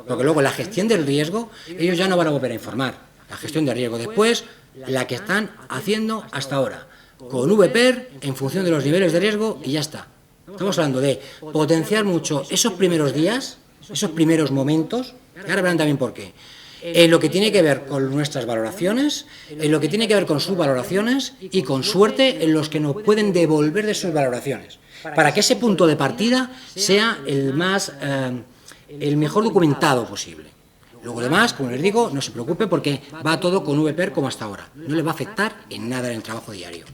[SPEAKER 1] Porque luego la gestión del riesgo, ellos ya no van a volver a informar. La gestión del riesgo después, la que están haciendo hasta ahora, con VPR en función de los niveles de riesgo y ya está. Estamos hablando de potenciar mucho esos primeros días, esos primeros momentos, y ahora verán también por qué. En lo que tiene que ver con nuestras valoraciones, en lo que tiene que ver con sus valoraciones y con suerte en los que nos pueden devolver de sus valoraciones, para que ese punto de partida sea el mejor documentado posible. Luego demás, como les digo, no se preocupe porque va todo con VPR como hasta ahora. No le va a afectar en nada en el trabajo diario.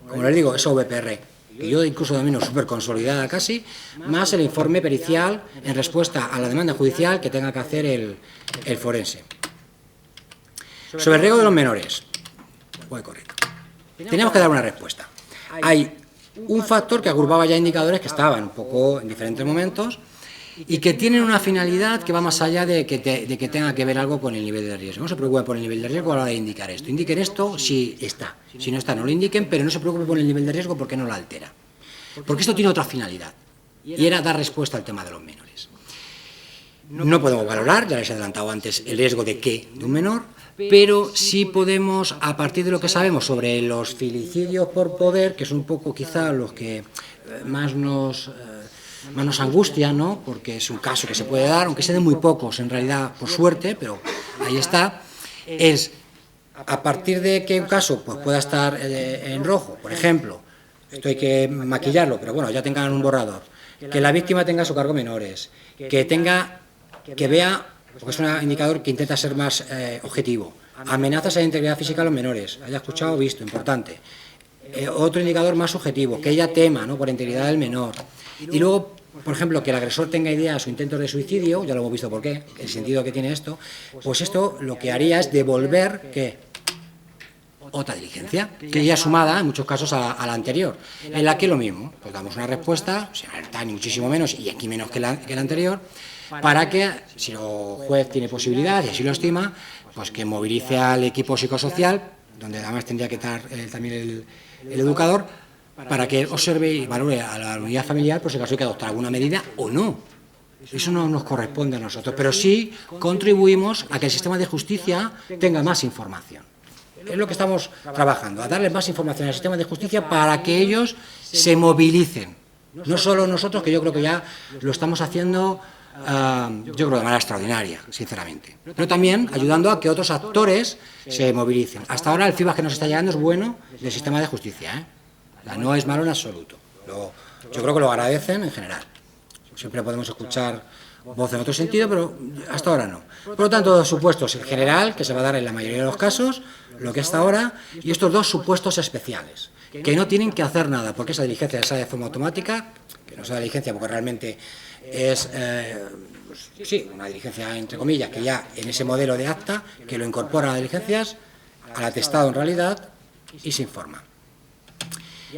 [SPEAKER 1] como les digo, esa VPR, que yo incluso domino súper consolidada casi, más el informe pericial en respuesta a la demanda judicial que tenga que hacer el forense. Sobre el riesgo de los menores, voy correcto. Tenemos que dar una respuesta. Hay un factor que agrupaba ya indicadores que estaban un poco en diferentes momentos y que tienen una finalidad que va más allá de que tenga que ver algo con el nivel de riesgo. No se preocupen por el nivel de riesgo a la hora de indicar esto. Indiquen esto si está. Si no está, no lo indiquen, pero no se preocupen por el nivel de riesgo porque no lo altera. Porque esto tiene otra finalidad, y era dar respuesta al tema de los menores. No podemos valorar, ya les he adelantado antes, el riesgo de qué de un menor, pero sí podemos, a partir de lo que sabemos sobre los filicidios por poder, que son un poco quizá los que más nos angustia, ¿no? Porque es un caso que se puede dar, aunque se den muy pocos, en realidad, por suerte, pero ahí está, es a partir de que un caso pues, pueda estar en rojo, por ejemplo, esto hay que maquillarlo, pero bueno, ya tengan un borrador, que la víctima tenga a su cargo menores, que vea, porque es un indicador que intenta ser más objetivo, amenazas a la integridad física de los menores, haya escuchado, visto, importante. Otro indicador más subjetivo, que ella tema, ¿no?, por la integridad del menor. Y luego, por ejemplo, que el agresor tenga ideas o intentos de suicidio, ya lo hemos visto por qué, el sentido que tiene esto, pues esto lo que haría es devolver, ¿qué? Otra diligencia, que ya sumada en muchos casos a la anterior, en la que lo mismo, pues damos una respuesta, sin alertar ni muchísimo menos, y aquí menos que la anterior, para que, si el juez tiene posibilidad, y así lo estima, pues que movilice al equipo psicosocial, donde además tendría que estar también el educador, para que observe y valore a la unidad familiar, por si acaso hay que adoptar alguna medida o no. Eso no nos corresponde a nosotros, pero sí contribuimos a que el sistema de justicia tenga más información. Es lo que estamos trabajando, a darles más información al sistema de justicia para que ellos se movilicen. No solo nosotros, que yo creo que ya lo estamos haciendo, yo creo de manera extraordinaria, sinceramente. Pero también ayudando a que otros actores se movilicen. Hasta ahora el feedback que nos está llegando es bueno del sistema de justicia, ¿eh? No es malo en absoluto. Yo creo que lo agradecen en general. Siempre podemos escuchar voz en otro sentido, pero hasta ahora no. Por lo tanto, dos supuestos, el general, que se va a dar en la mayoría de los casos, lo que hasta ahora, y estos dos supuestos especiales, que no tienen que hacer nada, porque esa diligencia se hace de forma automática, que no es una diligencia porque realmente es, sí, una diligencia entre comillas, que ya en ese modelo de acta, que lo incorpora a las diligencias, al atestado en realidad, y se informa.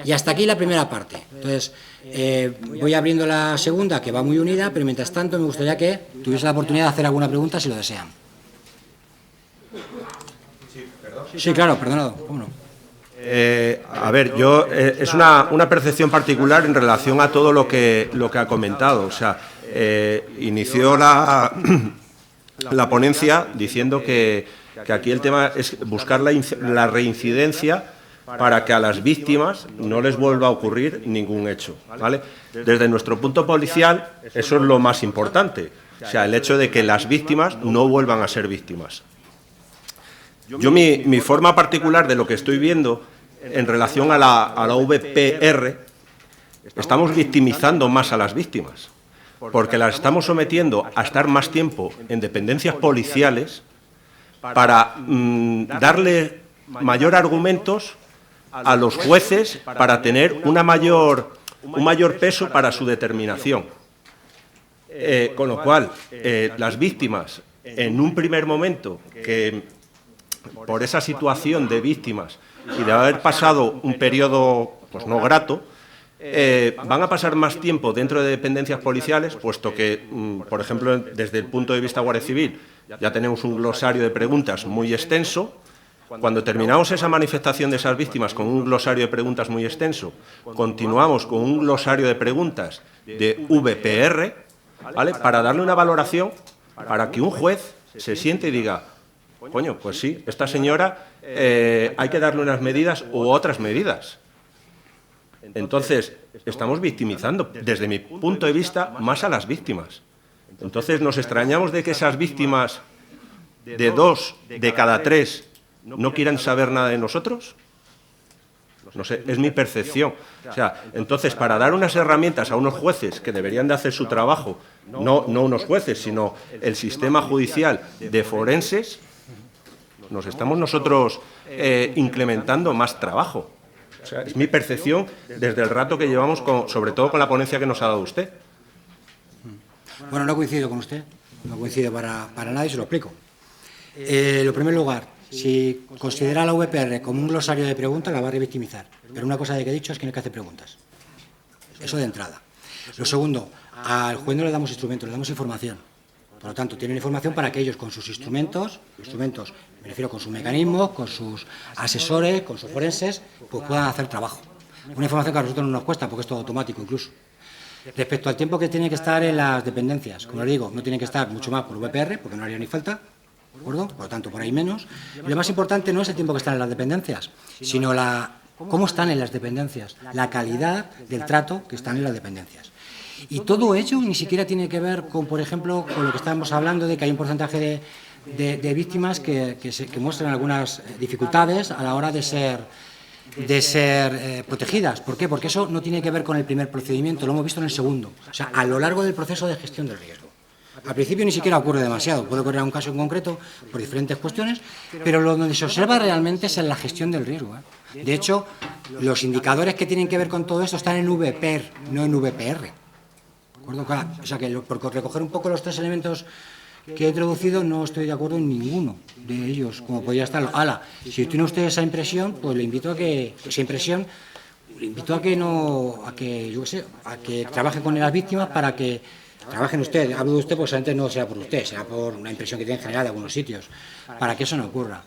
[SPEAKER 1] Y hasta aquí la primera parte. Entonces, voy abriendo la segunda, que va muy unida, pero mientras tanto me gustaría que tuviese la oportunidad de hacer alguna pregunta si lo desean. Sí, claro, perdonado. ¿Cómo no?
[SPEAKER 2] A ver, yo es una percepción particular en relación a todo lo que ha comentado. O sea, inició la ponencia diciendo que aquí el tema es buscar la reincidencia para que a las víctimas no les vuelva a ocurrir ningún hecho, ¿vale? Desde nuestro punto policial, eso es lo más importante, o sea, el hecho de que las víctimas no vuelvan a ser víctimas. Yo mi forma particular de lo que estoy viendo en relación a la VPR, estamos victimizando más a las víctimas, porque las estamos sometiendo a estar más tiempo en dependencias policiales para darle mayor argumentos a los jueces para tener un mayor peso para su determinación. Con lo cual, las víctimas, en un primer momento, que por esa situación de víctimas y de haber pasado un periodo pues, no grato, van a pasar más tiempo dentro de dependencias policiales, puesto que, por ejemplo, desde el punto de vista Guardia Civil, ya tenemos un glosario de preguntas muy extenso. Cuando terminamos esa manifestación de esas víctimas con un glosario de preguntas muy extenso, continuamos con un glosario de preguntas de VPR, ¿vale?, para darle una valoración, para que un juez se siente y diga, coño, pues sí, esta señora hay que darle unas medidas u otras medidas. Entonces, estamos victimizando, desde mi punto de vista, más a las víctimas. Entonces, nos extrañamos de que esas víctimas, de 2 de cada 3, ¿no quieran saber nada de nosotros? No sé, es mi percepción. O sea, entonces, para dar unas herramientas a unos jueces que deberían de hacer su trabajo, no unos jueces, sino el sistema judicial de forenses, nos estamos nosotros incrementando más trabajo. O sea, es mi percepción desde el rato que llevamos, sobre todo con la ponencia que nos ha dado usted.
[SPEAKER 1] Bueno, no coincido con usted, no coincido para nada y se lo explico. En primer lugar, si considera a la VPR como un glosario de preguntas, la va a revictimizar. Pero una cosa que he dicho es que no hay que hacer preguntas. Eso de entrada. Lo segundo, al juez no le damos instrumentos, le damos información. Por lo tanto, tienen información para que ellos con sus instrumentos, me refiero con sus mecanismos, con sus asesores, con sus forenses, pues puedan hacer trabajo. Una información que a nosotros no nos cuesta, porque es todo automático incluso. Respecto al tiempo que tiene que estar en las dependencias, como les digo, no tiene que estar mucho más por VPR, porque no haría ni falta, ¿de acuerdo? Por lo tanto, por ahí menos. Y lo más importante no es el tiempo que están en las dependencias, sino cómo están en las dependencias, la calidad del trato que están en las dependencias. Y todo ello ni siquiera tiene que ver con, por ejemplo, con lo que estábamos hablando de que hay un porcentaje de víctimas que muestran algunas dificultades a la hora de ser protegidas. ¿Por qué? Porque eso no tiene que ver con el primer procedimiento, lo hemos visto en el segundo. O sea, a lo largo del proceso de gestión del riesgo. Al principio ni siquiera ocurre demasiado, puede ocurrir un caso en concreto por diferentes cuestiones, pero lo donde se observa realmente es en la gestión del riesgo. De hecho, los indicadores que tienen que ver con todo esto están en VPER, no en VPR. O sea que por recoger un poco los tres elementos que he introducido, no estoy de acuerdo en ninguno de ellos, como podría estarlo. Si tiene usted esa impresión, pues le invito a que trabaje con las víctimas para que trabajen ustedes. Hablo de usted, pues antes no sea por usted, será por una impresión que tiene en general de algunos sitios, para que eso no ocurra.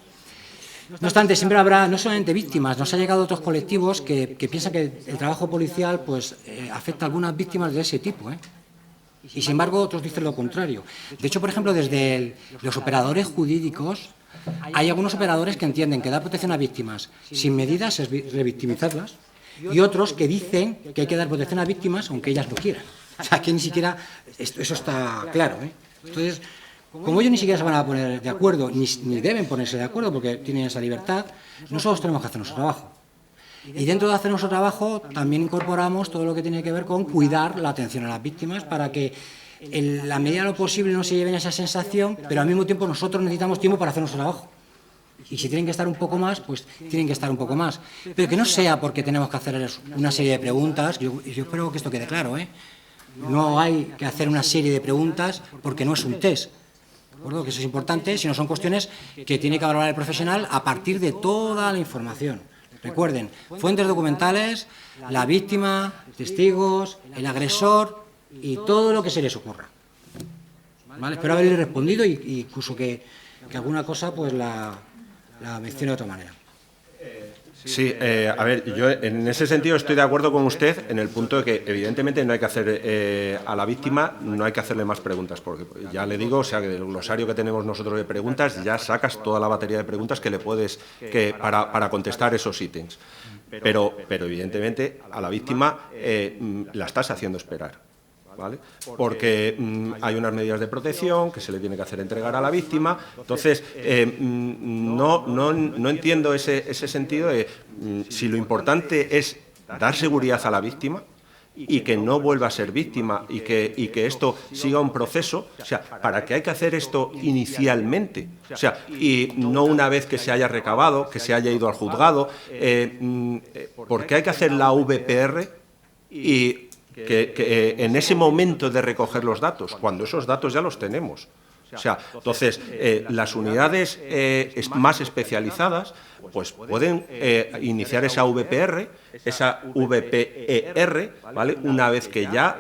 [SPEAKER 1] No obstante, siempre habrá no solamente víctimas, nos ha llegado otros colectivos que piensan que el trabajo policial pues afecta a algunas víctimas de ese tipo, y sin embargo otros dicen lo contrario. De hecho, por ejemplo, desde los operadores jurídicos hay algunos operadores que entienden que dar protección a víctimas sin medidas es revictimizarlas, y otros que dicen que hay que dar protección a víctimas aunque ellas no quieran. O sea, que ni siquiera eso está claro, Entonces, como ellos ni siquiera se van a poner de acuerdo, ni deben ponerse de acuerdo porque tienen esa libertad, nosotros tenemos que hacer nuestro trabajo. Y dentro de hacer nuestro trabajo también incorporamos todo lo que tiene que ver con cuidar la atención a las víctimas para que en la medida de lo posible no se lleven esa sensación, pero al mismo tiempo nosotros necesitamos tiempo para hacer nuestro trabajo. Y si tienen que estar un poco más, pues tienen que estar un poco más. Pero que no sea porque tenemos que hacer una serie de preguntas, yo espero que esto quede claro, No hay que hacer una serie de preguntas porque no es un test. ¿De acuerdo? Que eso es importante, sino son cuestiones que tiene que valorar el profesional a partir de toda la información. Recuerden, fuentes documentales, la víctima, testigos, el agresor y todo lo que se les ocurra. ¿Vale? Espero haberle respondido y incluso que alguna cosa pues la mencione de otra manera.
[SPEAKER 2] Sí, a ver, yo en ese sentido estoy de acuerdo con usted en el punto de que evidentemente no hay que hacer a la víctima, no hay que hacerle más preguntas, porque ya le digo, o sea, que del glosario que tenemos nosotros de preguntas ya sacas toda la batería de preguntas que le puedes, para contestar esos ítems. Pero evidentemente a la víctima la estás haciendo esperar. ¿Vale? Porque hay unas medidas de protección que se le tiene que hacer entregar a la víctima. Entonces, no entiendo ese sentido de si lo importante es dar seguridad a la víctima y que no vuelva a ser víctima y que esto siga un proceso, o sea, ¿para qué hay que hacer esto inicialmente? O sea, y no una vez que se haya recabado, que se haya ido al juzgado, ¿por qué hay que hacer la VPR y que en ese momento de recoger los datos, cuando esos datos ya los tenemos? O sea, entonces, las unidades más especializadas pues pueden iniciar esa VPR, esa VPER, ¿vale? Una vez que ya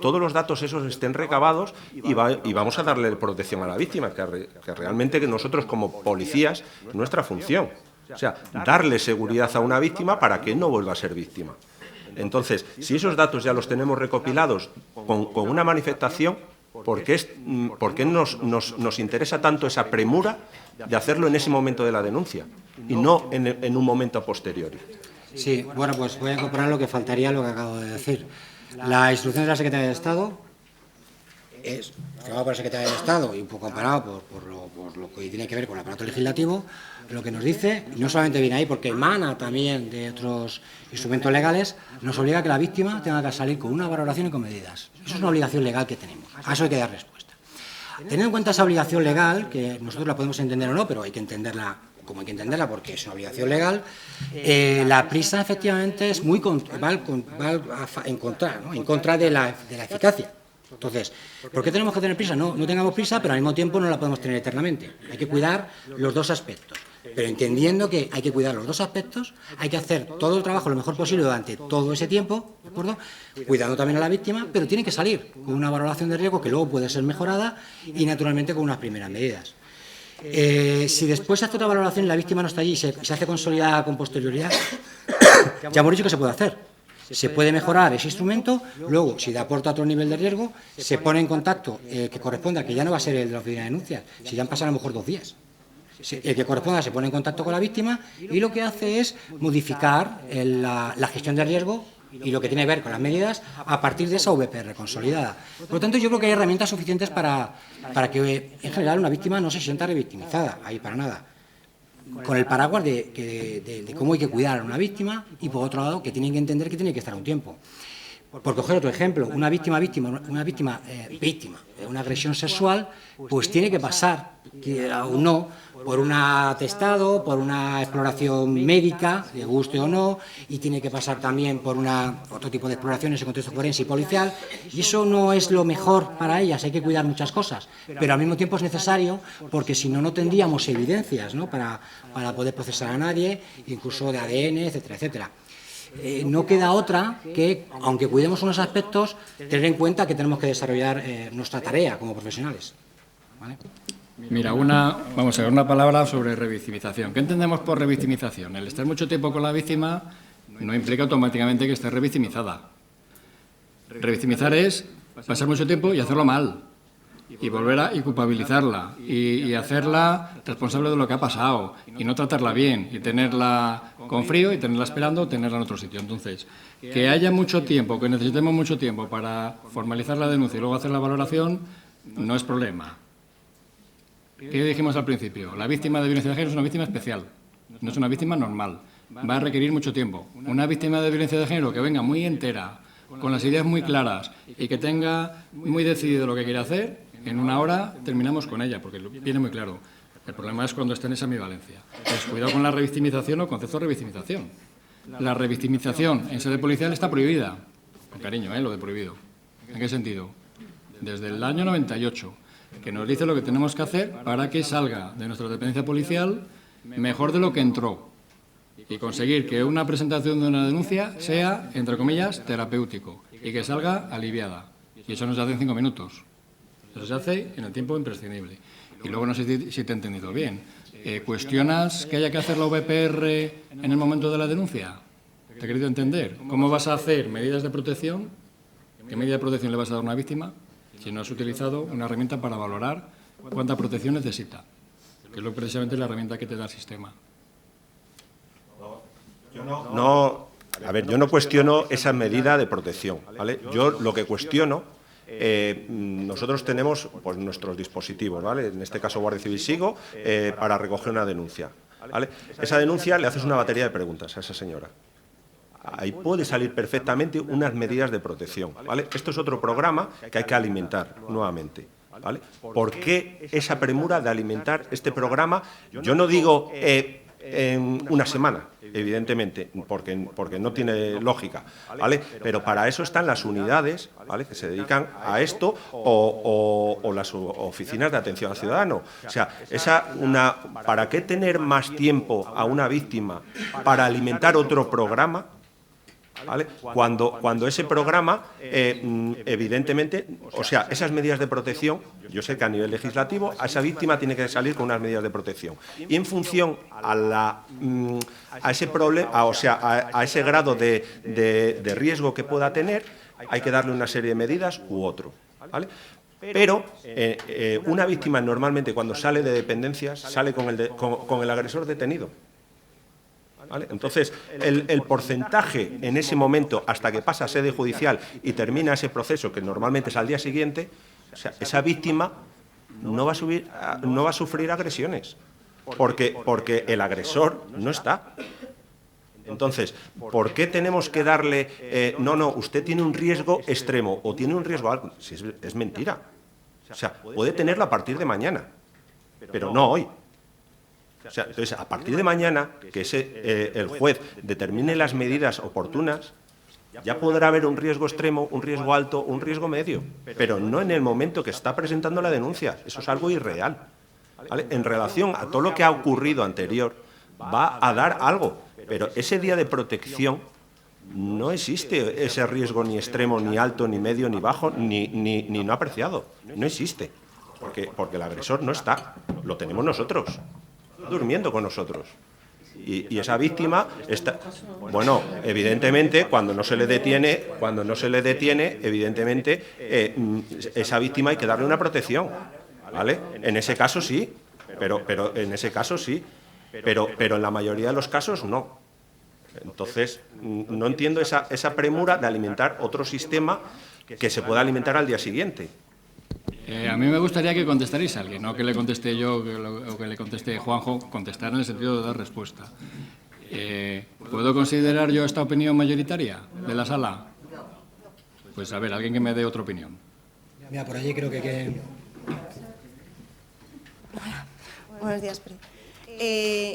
[SPEAKER 2] todos los datos esos estén recabados y vamos a darle protección a la víctima, que realmente que nosotros como policías es nuestra función. O sea, darle seguridad a una víctima para que no vuelva a ser víctima. Entonces, si esos datos ya los tenemos recopilados con una manifestación, ¿por qué nos interesa tanto esa premura de hacerlo en ese momento de la denuncia y no en un momento posteriori?
[SPEAKER 1] Sí, bueno, pues voy a incorporar lo que faltaría a lo que acabo de decir. La instrucción de la Secretaría de Estado es firmada por la Secretaría de Estado y un poco comparado por lo que tiene que ver con el aparato legislativo. Lo que nos dice, no solamente viene ahí, porque emana también de otros instrumentos legales, nos obliga a que la víctima tenga que salir con una valoración y con medidas. Eso es una obligación legal que tenemos. A eso hay que dar respuesta. Teniendo en cuenta esa obligación legal, que nosotros la podemos entender o no, pero hay que entenderla como hay que entenderla porque es una obligación legal, la prisa efectivamente es muy en contra de la eficacia. Entonces, ¿por qué tenemos que tener prisa? No tengamos prisa, pero al mismo tiempo no la podemos tener eternamente. Hay que cuidar los dos aspectos. Pero entendiendo que hay que cuidar los dos aspectos, hay que hacer todo el trabajo lo mejor posible durante todo ese tiempo, ¿de acuerdo? Cuidando también a la víctima, pero tiene que salir con una valoración de riesgo que luego puede ser mejorada y naturalmente con unas primeras medidas. Si después se hace otra valoración y la víctima no está allí y se hace consolidada con posterioridad, ya hemos dicho que se puede hacer. Se puede mejorar ese instrumento, luego, si aporta otro nivel de riesgo, se pone en contacto que corresponda, que ya no va a ser el de la oficina de denuncias, si ya han pasado a lo mejor 2 días. El que corresponda se pone en contacto con la víctima y lo que hace es modificar la gestión de riesgo y lo que tiene que ver con las medidas a partir de esa VPR consolidada. Por lo tanto, yo creo que hay herramientas suficientes para que, en general, una víctima no se sienta revictimizada, ahí para nada. Con el paraguas de cómo hay que cuidar a una víctima y, por otro lado, que tienen que entender que tiene que estar un tiempo. Por coger otro ejemplo, una víctima de una agresión sexual, pues tiene que pasar, quiera o no, por un atestado, por una exploración médica, le guste o no, y tiene que pasar también por otro tipo de exploraciones en contexto forense y policial, y eso no es lo mejor para ellas, hay que cuidar muchas cosas, pero al mismo tiempo es necesario, porque si no, no tendríamos evidencias, ¿no?, para poder procesar a nadie, incluso de ADN, etcétera, etcétera. No queda otra que, aunque cuidemos unos aspectos, tener en cuenta que tenemos que desarrollar nuestra tarea como profesionales. ¿Vale?
[SPEAKER 3] Mira, vamos a ver una palabra sobre revictimización. ¿Qué entendemos por revictimización? El estar mucho tiempo con la víctima no implica automáticamente que esté revictimizada. Revictimizar es pasar mucho tiempo y hacerlo mal, y volver y culpabilizarla, y hacerla responsable de lo que ha pasado, y no tratarla bien, y tenerla con frío, y tenerla esperando, o tenerla en otro sitio. Entonces, que haya mucho tiempo, que necesitemos mucho tiempo para formalizar la denuncia y luego hacer la valoración, no es problema. ¿Qué dijimos al principio? La víctima de violencia de género es una víctima especial, no es una víctima normal. Va a requerir mucho tiempo. Una víctima de violencia de género que venga muy entera, con las ideas muy claras y que tenga muy decidido lo que quiere hacer, en 1 hora terminamos con ella, porque viene muy claro. El problema es cuando está en esa ambivalencia. Pues cuidado con la revictimización o concepto de revictimización. La revictimización en sede policial está prohibida. Con cariño, lo de prohibido. ¿En qué sentido? Desde el año 98, que nos dice lo que tenemos que hacer para que salga de nuestra dependencia policial mejor de lo que entró y conseguir que una presentación de una denuncia sea, entre comillas, terapéutico y que salga aliviada. Y eso no se hace en 5 minutos. Eso se hace en el tiempo imprescindible. Y luego no sé si te he entendido bien. ¿Cuestionas que haya que hacer la VPR en el momento de la denuncia? ¿Te he querido entender? ¿Cómo vas a hacer medidas de protección? ¿Qué medida de protección le vas a dar a una víctima si no has utilizado una herramienta para valorar cuánta protección necesita? Que es precisamente la herramienta que te da el sistema.
[SPEAKER 2] Yo no cuestiono esa medida de protección, ¿vale? Yo lo que cuestiono, nosotros tenemos pues nuestros dispositivos, ¿vale? En este caso Guardia Civil Sigo, para recoger una denuncia, ¿vale? Esa denuncia le haces una batería de preguntas a esa señora. Ahí puede salir perfectamente unas medidas de protección, ¿vale? Esto es otro programa que hay que alimentar nuevamente, ¿vale? ¿Por qué esa premura de alimentar este programa? Yo no digo en 1 semana, evidentemente, porque no tiene lógica, ¿vale? Pero para eso están las unidades, ¿vale?, que se dedican a esto o las oficinas de atención al ciudadano. O sea, ¿para qué tener más tiempo a una víctima para alimentar otro programa? ¿Vale? Cuando ese programa, evidentemente, o sea, esas medidas de protección, yo sé que a nivel legislativo, a esa víctima tiene que salir con unas medidas de protección. Y en función a ese problema, o sea, a ese grado de riesgo que pueda tener, hay que darle una serie de medidas u otro, ¿vale? Pero una víctima normalmente cuando sale de dependencias sale con el agresor detenido. ¿Vale? Entonces, el porcentaje en ese momento, hasta que pasa a sede judicial y termina ese proceso, que normalmente es al día siguiente, o sea, esa víctima no va a sufrir agresiones, porque el agresor no está. Entonces, ¿por qué tenemos que darle, no, usted tiene un riesgo extremo o tiene un riesgo alto? Si es mentira. O sea, puede tenerlo a partir de mañana, pero no hoy. O sea, entonces, a partir de mañana, que el juez determine las medidas oportunas, ya podrá haber un riesgo extremo, un riesgo alto, un riesgo medio, pero no en el momento que está presentando la denuncia. Eso es algo irreal, ¿vale? En relación a todo lo que ha ocurrido anterior, va a dar algo, pero ese día de protección no existe ese riesgo ni extremo, ni alto, ni medio, ni bajo, ni no apreciado. No existe, porque el agresor no está, lo tenemos nosotros, durmiendo con nosotros. Y esa víctima está, bueno, evidentemente, cuando no se le detiene, evidentemente, esa víctima hay que darle una protección, ¿vale? En ese caso sí, pero en ese caso sí, pero en la mayoría de los casos no. Entonces, no entiendo esa premura de alimentar otro sistema que se pueda alimentar al día siguiente.
[SPEAKER 3] A mí me gustaría que contestarais a alguien, no que le conteste yo o que le conteste Juanjo, contestar en el sentido de dar respuesta. ¿Puedo considerar yo esta opinión mayoritaria de la sala? Pues a ver, alguien que me dé otra opinión.
[SPEAKER 1] Mira, por allí creo que...
[SPEAKER 4] Buenos días, Pri.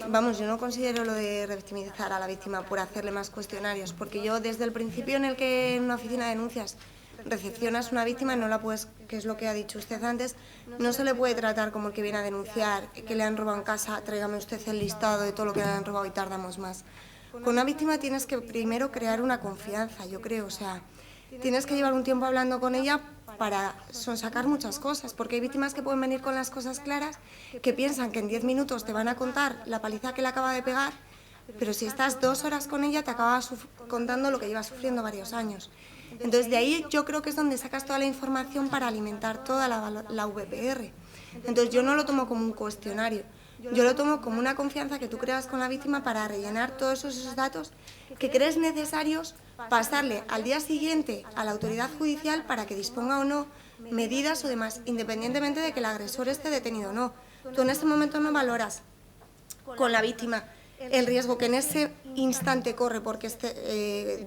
[SPEAKER 4] Vamos, yo no considero lo de revictimizar a la víctima por hacerle más cuestionarios, porque yo desde el principio en el que en una oficina de denuncias recepcionas una víctima, no la puedes, que es lo que ha dicho usted antes, no se le puede tratar como el que viene a denunciar que le han robado en casa, tráigame usted el listado de todo lo que le han robado y tardamos más. Con una víctima tienes que primero crear una confianza, yo creo, o sea, tienes que llevar un tiempo hablando con ella para sonsacar muchas cosas, porque hay víctimas que pueden venir con las cosas claras, que piensan que en 10 minutos te van a contar la paliza que le acaba de pegar, pero si estás 2 horas con ella te acaba contando lo que lleva sufriendo varios años. Entonces, de ahí yo creo que es donde sacas toda la información para alimentar toda la VPR. Entonces, yo no lo tomo como un cuestionario, yo lo tomo como una confianza que tú creas con la víctima para rellenar todos esos datos que crees necesarios, pasarle al día siguiente a la autoridad judicial para que disponga o no medidas o demás, independientemente de que el agresor esté detenido o no. Tú en este momento no valoras con la víctima el riesgo que en ese instante corre porque esté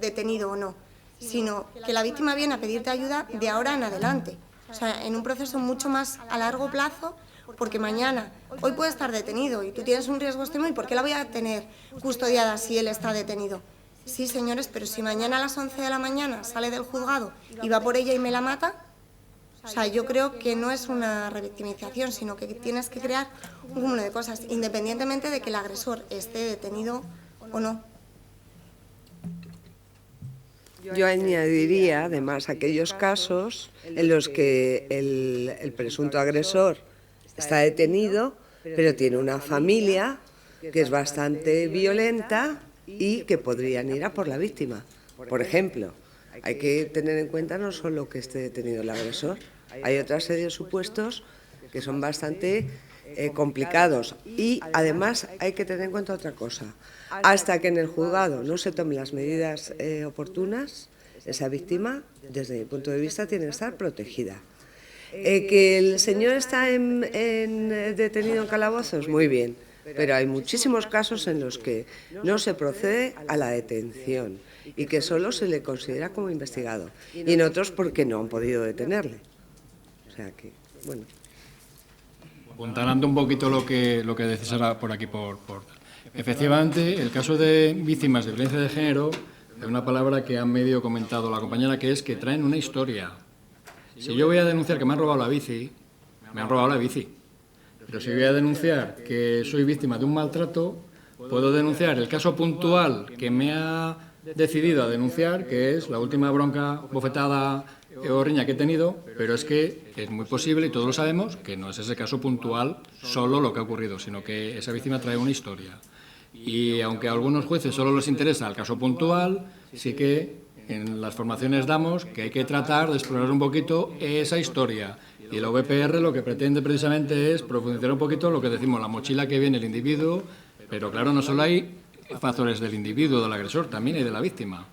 [SPEAKER 4] detenido o no, sino que la víctima viene a pedirte ayuda de ahora en adelante. O sea, en un proceso mucho más a largo plazo, porque mañana, hoy puede estar detenido y tú tienes un riesgo extremo, ¿y por qué la voy a tener custodiada si él está detenido? Sí, señores, pero si mañana a las 11 de la mañana sale del juzgado y va por ella y me la mata, o sea, yo creo que no es una revictimización, sino que tienes que crear un cúmulo de cosas, independientemente de que el agresor esté detenido o no.
[SPEAKER 5] Yo añadiría, además, aquellos casos en los que el presunto agresor está detenido, pero tiene una familia que es bastante violenta y que podrían ir a por la víctima. Por ejemplo, hay que tener en cuenta no solo que esté detenido el agresor, hay otra serie de supuestos que son bastante complicados y además hay que tener en cuenta otra cosa. Hasta que en el juzgado no se tomen las medidas oportunas, esa víctima, desde mi punto de vista, tiene que estar protegida. Que el señor está detenido en calabozos, muy bien, pero hay muchísimos casos en los que no se procede a la detención y que solo se le considera como investigado, y en otros porque no han podido detenerle. O sea que, bueno.
[SPEAKER 3] Apuntalando un poquito lo que decís ahora por aquí, efectivamente, el caso de víctimas de violencia de género es una palabra que ha medio comentado la compañera, que es que traen una historia. Si yo voy a denunciar que me han robado la bici, me han robado la bici. Pero si voy a denunciar que soy víctima de un maltrato, puedo denunciar el caso puntual que me ha decidido a denunciar, que es la última bronca, bofetada o riña que he tenido, pero es que es muy posible, y todos lo sabemos, que no es ese caso puntual solo lo que ha ocurrido, sino que esa víctima trae una historia. Y aunque a algunos jueces solo les interesa el caso puntual, sí que en las formaciones damos que hay que tratar de explorar un poquito esa historia. Y la VPR lo que pretende precisamente es profundizar un poquito lo que decimos, la mochila que viene el individuo, pero claro, no solo hay factores del individuo, del agresor, también hay de la víctima.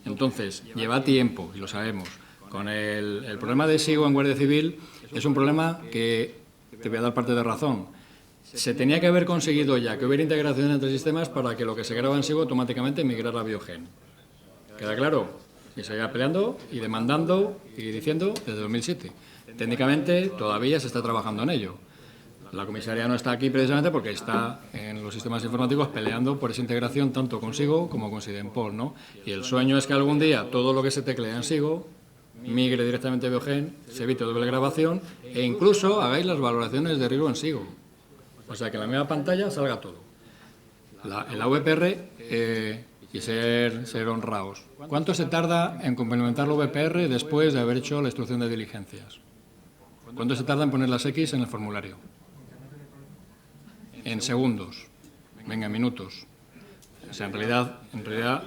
[SPEAKER 3] Entonces, lleva tiempo, y lo sabemos. Con el problema de SIGO en Guardia Civil es un problema que, te voy a dar parte de razón, se tenía que haber conseguido ya que hubiera integración entre sistemas para que lo que se graba en SIGO automáticamente migrara a Biogen. ¿Queda claro? Y se iba peleando y demandando y diciendo desde 2007. Técnicamente todavía se está trabajando en ello. La comisaría no está aquí precisamente porque está en los sistemas informáticos peleando por esa integración tanto con SIGO como con SIDENPOL, ¿no? Y el sueño es que algún día todo lo que se teclea en SIGO migre directamente a Biogen, se evite doble grabación e incluso hagáis las valoraciones de riesgo en SIGO. O sea, que en la misma pantalla salga todo. En la VPR, y ser honrados, ¿cuánto se tarda en complementar la VPR después de haber hecho la instrucción de diligencias? ¿Cuánto se tarda en poner las X en el formulario? En segundos. Venga, en minutos. O sea, en realidad,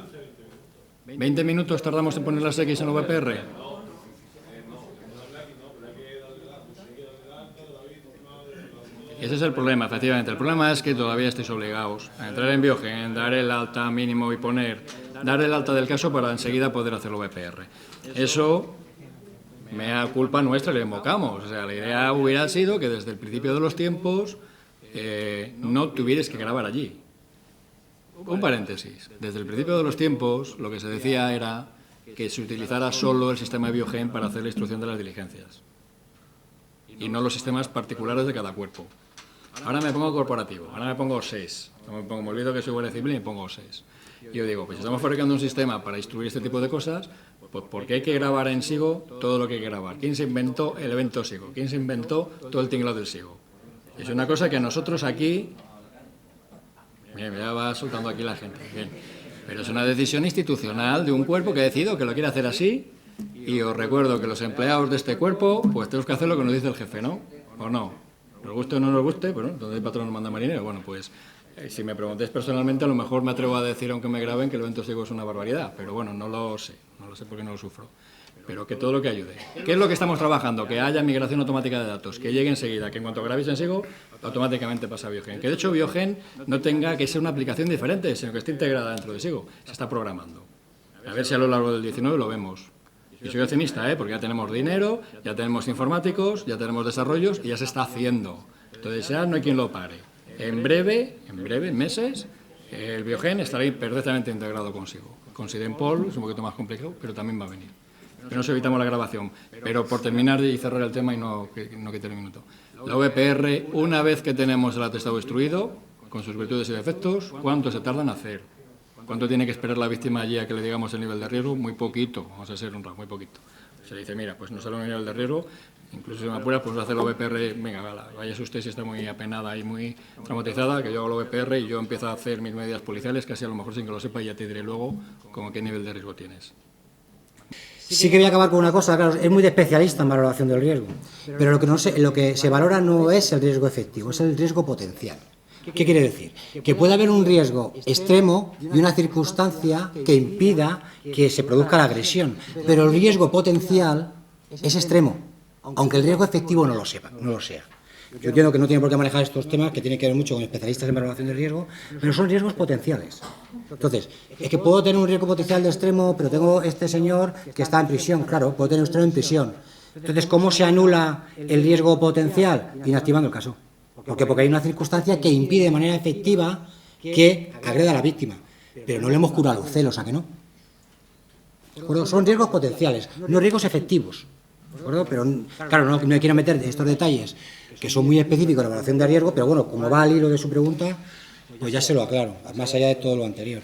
[SPEAKER 3] 20 minutos tardamos en poner las X en la VPR. Ese es el problema, efectivamente. El problema es que todavía estáis obligados a entrar en Biogen, dar el alta mínimo y dar el alta del caso para enseguida poder hacerlo VPR. Eso me da culpa nuestra, le invocamos. O sea, la idea hubiera sido que desde el principio de los tiempos no tuvierais que grabar allí. Un paréntesis. Desde el principio de los tiempos lo que se decía era que se utilizara solo el sistema de Biogen para hacer la instrucción de las diligencias y no los sistemas particulares de cada cuerpo. Ahora me pongo corporativo, ahora me pongo SES. Me olvido que soy guardia civil y me pongo SES. Y yo digo, pues si estamos fabricando un sistema para instruir este tipo de cosas, pues ¿por qué hay que grabar en SIGO todo lo que hay que grabar? ¿Quién se inventó el evento SIGO? ¿Quién se inventó todo el tinglado del SIGO? Es una cosa que a nosotros aquí... Bien, ya va soltando aquí la gente. Bien. Pero es una decisión institucional de un cuerpo que ha decidido que lo quiere hacer así. Y os recuerdo que los empleados de este cuerpo, pues tenemos que hacer lo que nos dice el jefe, ¿no? ¿O no? Nos guste o no nos guste, bueno, donde el patrón nos manda marinero. Bueno, pues si me preguntáis personalmente, a lo mejor me atrevo a decir, aunque me graben, que el evento SIGO es una barbaridad. Pero bueno, no lo sé porque no lo sufro. Pero que todo lo que ayude. ¿Qué es lo que estamos trabajando? Que haya migración automática de datos, que llegue enseguida, que en cuanto grabéis en SIGO, automáticamente pasa a Biogen. Que de hecho Biogen no tenga que ser una aplicación diferente, sino que esté integrada dentro de SIGO. Se está programando. A ver si a lo largo del 19 lo vemos. Y soy optimista, porque ya tenemos dinero, ya tenemos informáticos, ya tenemos desarrollos y ya se está haciendo. Entonces ya no hay quien lo pare. En breve, en meses, el Biogen estará perfectamente integrado con SIGO. Con SIDENPOL es un poquito más complicado, pero también va a venir. Que nos evitamos la grabación. Pero por terminar y cerrar el tema y no quitar un minuto. La VPR, una vez que tenemos el atestado instruido, con sus virtudes y defectos, ¿cuánto se tarda en hacer? ¿Cuánto tiene que esperar la víctima allí a que le digamos el nivel de riesgo? Muy poquito, vamos a ser honrados, muy poquito. Se le dice, mira, pues no sale un nivel de riesgo, incluso si me apuras, pues hacer la VPR, venga, vaya usted si está muy apenada y muy traumatizada, que yo hago la VPR y yo empiezo a hacer mis medidas policiales, casi a lo mejor sin que lo sepa, y ya te diré luego como qué nivel de riesgo tienes.
[SPEAKER 1] Sí que voy a acabar con una cosa, claro, es muy de especialista en valoración del riesgo, pero lo que se valora no es el riesgo efectivo, es el riesgo potencial. ¿Qué quiere decir? Que puede haber un riesgo extremo y una circunstancia que impida que se produzca la agresión, pero el riesgo potencial es extremo, aunque el riesgo efectivo no lo sea. Yo entiendo que no tiene por qué manejar estos temas, que tienen que ver mucho con especialistas en valoración de riesgo, pero son riesgos potenciales. Entonces, es que puedo tener un riesgo potencial de extremo, pero tengo este señor que está en prisión, claro, puedo tener un extremo en prisión. Entonces, ¿cómo se anula el riesgo potencial? Inactivando el caso. Porque hay una circunstancia que impide de manera efectiva que agreda a la víctima. Pero no le hemos curado los celos, ¿a que no? ¿De acuerdo? Son riesgos potenciales, no riesgos efectivos. ¿De acuerdo? Pero, claro, no me quiero meter en estos detalles que son muy específicos de la evaluación de riesgo, pero bueno, como va al hilo de su pregunta, pues ya se lo aclaro, más allá de todo lo anterior.